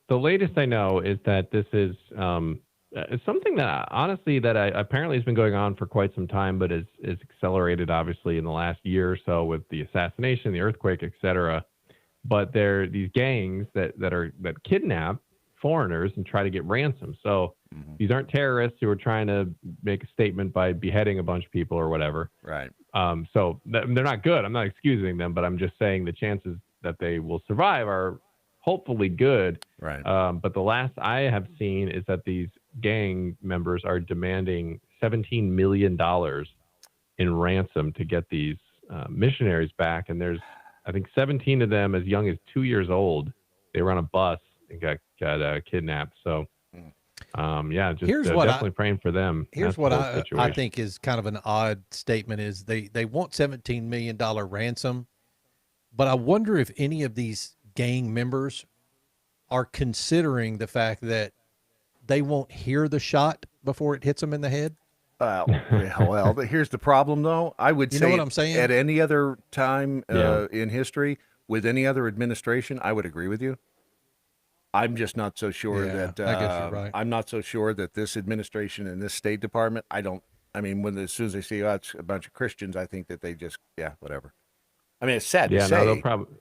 the latest I know is that this is something that honestly apparently has been going on for quite some time, but is accelerated obviously in the last year or so with the assassination, the earthquake, etc. But there are these gangs that kidnap foreigners and try to get ransom. So these aren't terrorists who are trying to make a statement by beheading a bunch of people or whatever. Right. So they're not good. I'm not excusing them, but I'm just saying the chances that they will survive are hopefully good. Right. But the last I have seen is that these gang members are demanding $17 million in ransom to get these missionaries back. And there's, I think, 17 of them as young as 2 years old. They were on a bus and got kidnapped. So, definitely praying for them. Here's That's what the I situation. think is kind of an odd statement is they want $17 million ransom, but I wonder if any of these gang members are considering the fact that they won't hear the shot before it hits them in the head. But here's the problem, though. I would You say know what I'm saying? at any other time Yeah. in history, with any other administration, I would agree with you. I'm just not so sure Yeah, that I guess you're right. I'm not so sure that this administration and this State Department. As soon as they see it's a bunch of Christians, I think that they just whatever. I mean, it's sad to Yeah, say. no, they'll probably.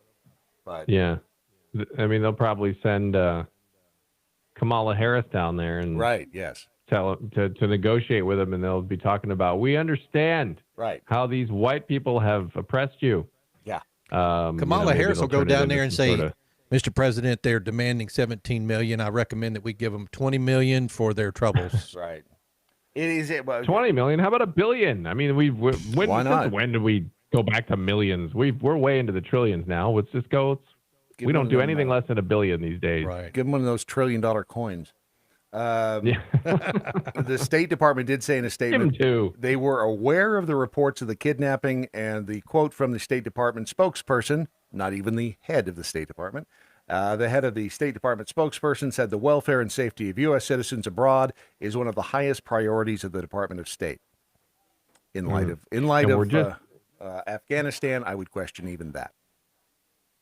But Yeah, I mean, they'll probably send Kamala Harris down there and right, yes, tell to negotiate with them, and they'll be talking about we understand right how these white people have oppressed you. Yeah, Kamala maybe Harris they'll will go turn it down into there and some say, sorta- Mr. President, they're demanding $17 million. I recommend that we give them $20 million for their troubles. right. It is it. Well, 20 million. How about $1 billion? I mean, Why not? Since when did we go back to millions? We're way into the trillions now. Let's just go. Give We them don't do them, anything less than $1 billion these days. Right. Give them one of those $1 trillion coins. The State Department did say in a statement they were aware of the reports of the kidnapping, and the quote from the State Department spokesperson, not even the head of the State Department, the head of the State Department spokesperson said the welfare and safety of U.S. citizens abroad is one of the highest priorities of the Department of State. In light of Afghanistan, I would question even that.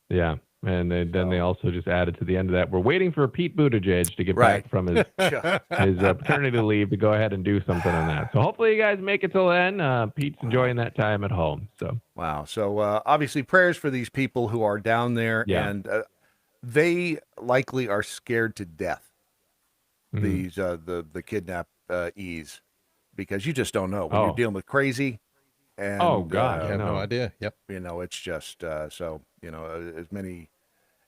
Yeah. And then they also just added to the end of that, we're waiting for Pete Buttigieg to get back from his paternity leave to go ahead and do something on that. So hopefully you guys make it till then. Pete's enjoying that time at home. So wow. So obviously prayers for these people who are down there, Yeah. and they likely are scared to death. these the kidnappees, because you just don't know when you're dealing with crazy. And I have no idea. Yep. It's just so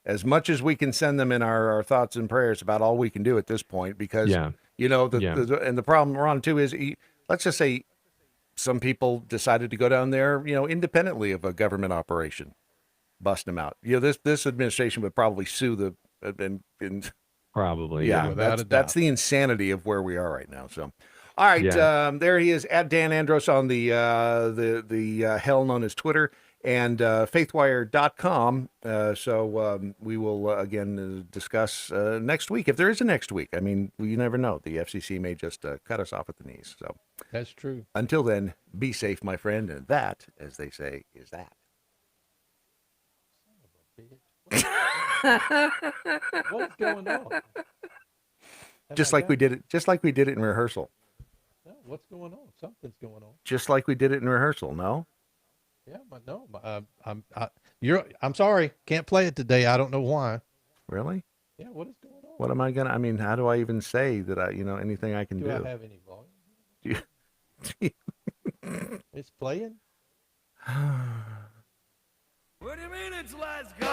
as much as we can send them in our thoughts and prayers, about all we can do at this point, because and the problem, Ron, too, is let's just say some people decided to go down there, independently of a government operation, bust them out. This administration would probably sue the probably that's the insanity of where we are right now. So, all right, there he is at Dan Andros on the hell known as Twitter, and faithwire.com. So we will again discuss next week, if there is a next week. I mean, you never know. The FCC may just cut us off at the knees. So that's true. Until then, be safe, my friend, and that, as they say, is that. What's going on? Just like we did it in rehearsal. No, what's going on? Something's going on. Just like we did it in rehearsal. No. Yeah, but no, I'm sorry, can't play it today. I don't know why. Really? Yeah. What is going on? What am I gonna? I mean, how do I even say that anything I can do? Do I have any volume? It's playing. 20 minutes, let's go.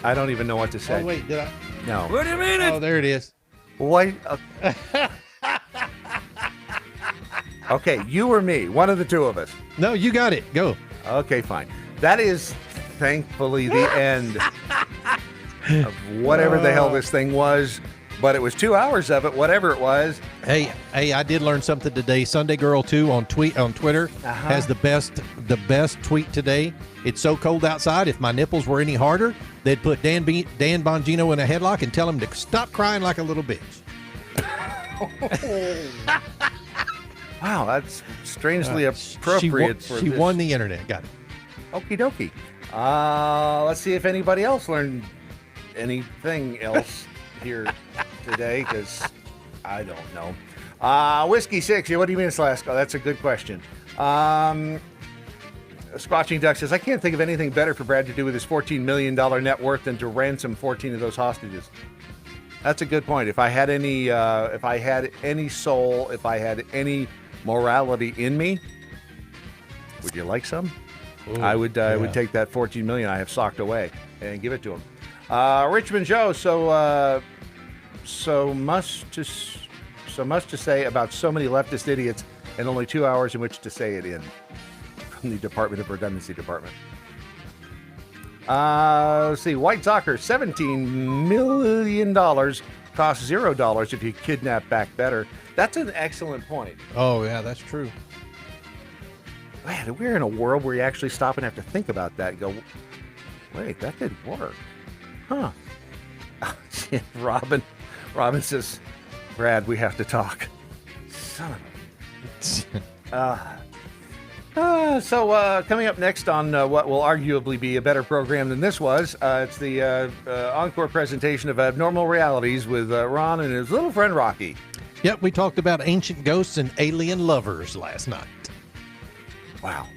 I don't even know what to say. Oh, wait, did I? No. 20 minutes. Oh, there it is. Why? Okay, you or me, one of the two of us. No, you got it. Go. Okay, fine. That is thankfully the end of whatever the hell this thing was. But it was 2 hours of it, whatever it was. Hey, I did learn something today. Sunday Girl 2 on Twitter has the best tweet today. It's so cold outside, if my nipples were any harder, they'd put Dan Bongino in a headlock and tell him to stop crying like a little bitch. Wow, that's strangely appropriate. She won the internet. Got it. Okie dokie. Let's see if anybody else learned anything else here today, because I don't know. Whiskey 6, what do you mean it's last call? That's a good question. Squatching Duck says, I can't think of anything better for Brad to do with his $14 million net worth than to ransom 14 of those hostages. That's a good point. If I had any soul, if I had any morality in me, would you like some? Ooh, I would take that $14 million I have socked away and give it to him. Richmond Joe, so much to say about so many leftist idiots, and only 2 hours in which to say it in. From the Department of Redundancy Department. Let's see, White Soccer, $17 million costs $0 if you kidnap back better. That's an excellent point. Oh yeah, that's true. Man, we're in a world where you actually stop and have to think about that and go, wait, that did work. Huh. Robin says, Brad, we have to talk. Son of a... So coming up next on what will arguably be a better program than this was, it's the encore presentation of Abnormal Realities with Ron and his little friend Rocky. Yep, we talked about ancient ghosts and alien lovers last night. Wow.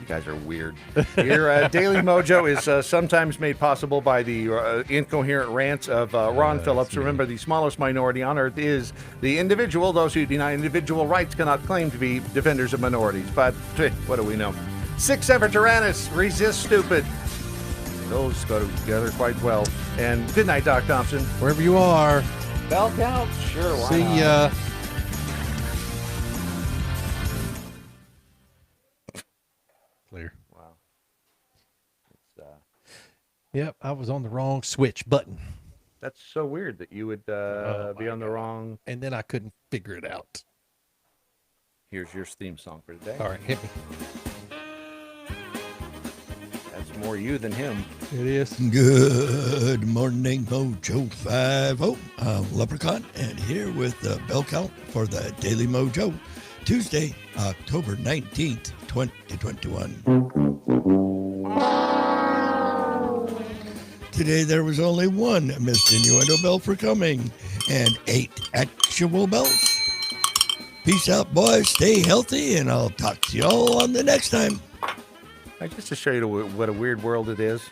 You guys are weird. Your Daily Mojo is sometimes made possible by the incoherent rants of Ron Phillips. Remember, the smallest minority on earth is the individual. Those who deny individual rights cannot claim to be defenders of minorities. But what do we know? 6 for Tyrannus, resist stupid. Those go together quite well. And good night, Doc Thompson. Wherever you are. Bell count? Sure, why See not? ya. Clear. Wow. Yep, I was on the wrong switch button. That's so weird that you would be on the wrong... And then I couldn't figure it out. Here's your theme song for today. All right, hit me. That's more you than him. It is. Good morning, Mojo 50. I'm Leprechaun, and here with the bell count for the Daily Mojo, Tuesday, October 19th, 2021. Today there was only one missed innuendo bell for coming, and 8 actual bells. Peace out, boys. Stay healthy, and I'll talk to y'all on the next time. Just to show you what a weird world it is,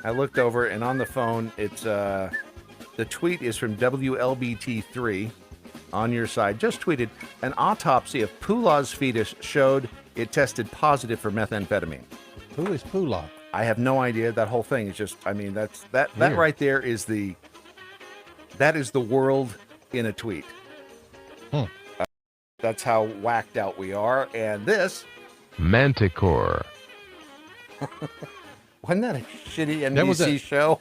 I looked over, and on the phone, it's the tweet is from WLBT3 on your side. Just tweeted, an autopsy of Pulah's fetus showed it tested positive for methamphetamine. Who is Pulah? I have no idea. That whole thing is just, I mean, that Weird. right there is the world in a tweet. That's how whacked out we are. And this... Manticore. Wasn't that a shitty NBC show?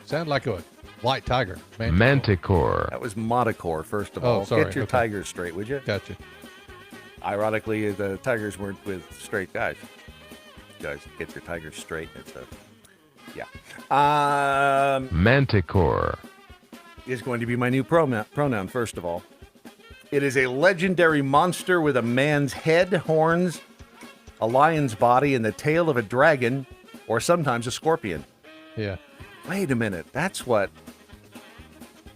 Sounded like a white tiger. Manticore. That was Moticore, first of all. Sorry. Get your tigers straight, would you? Gotcha. Ironically, the tigers weren't with straight guys. Guys, get your tigers straight. It's a... Yeah. Manticore. Is going to be my new pronoun, first of all. It is a legendary monster with a man's head, horns, a lion's body, and the tail of a dragon, or sometimes a scorpion. Yeah. Wait a minute. That's what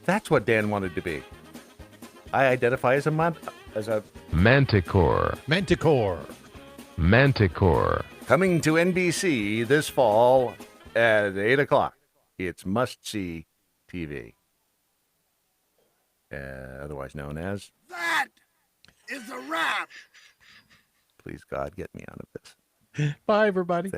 Dan wanted to be. I identify as a Manticore. Manticore. Coming to NBC this fall at 8 o'clock. It's must-see TV. Otherwise known as... That is a wrap. Please, God, get me out of this. Bye, everybody.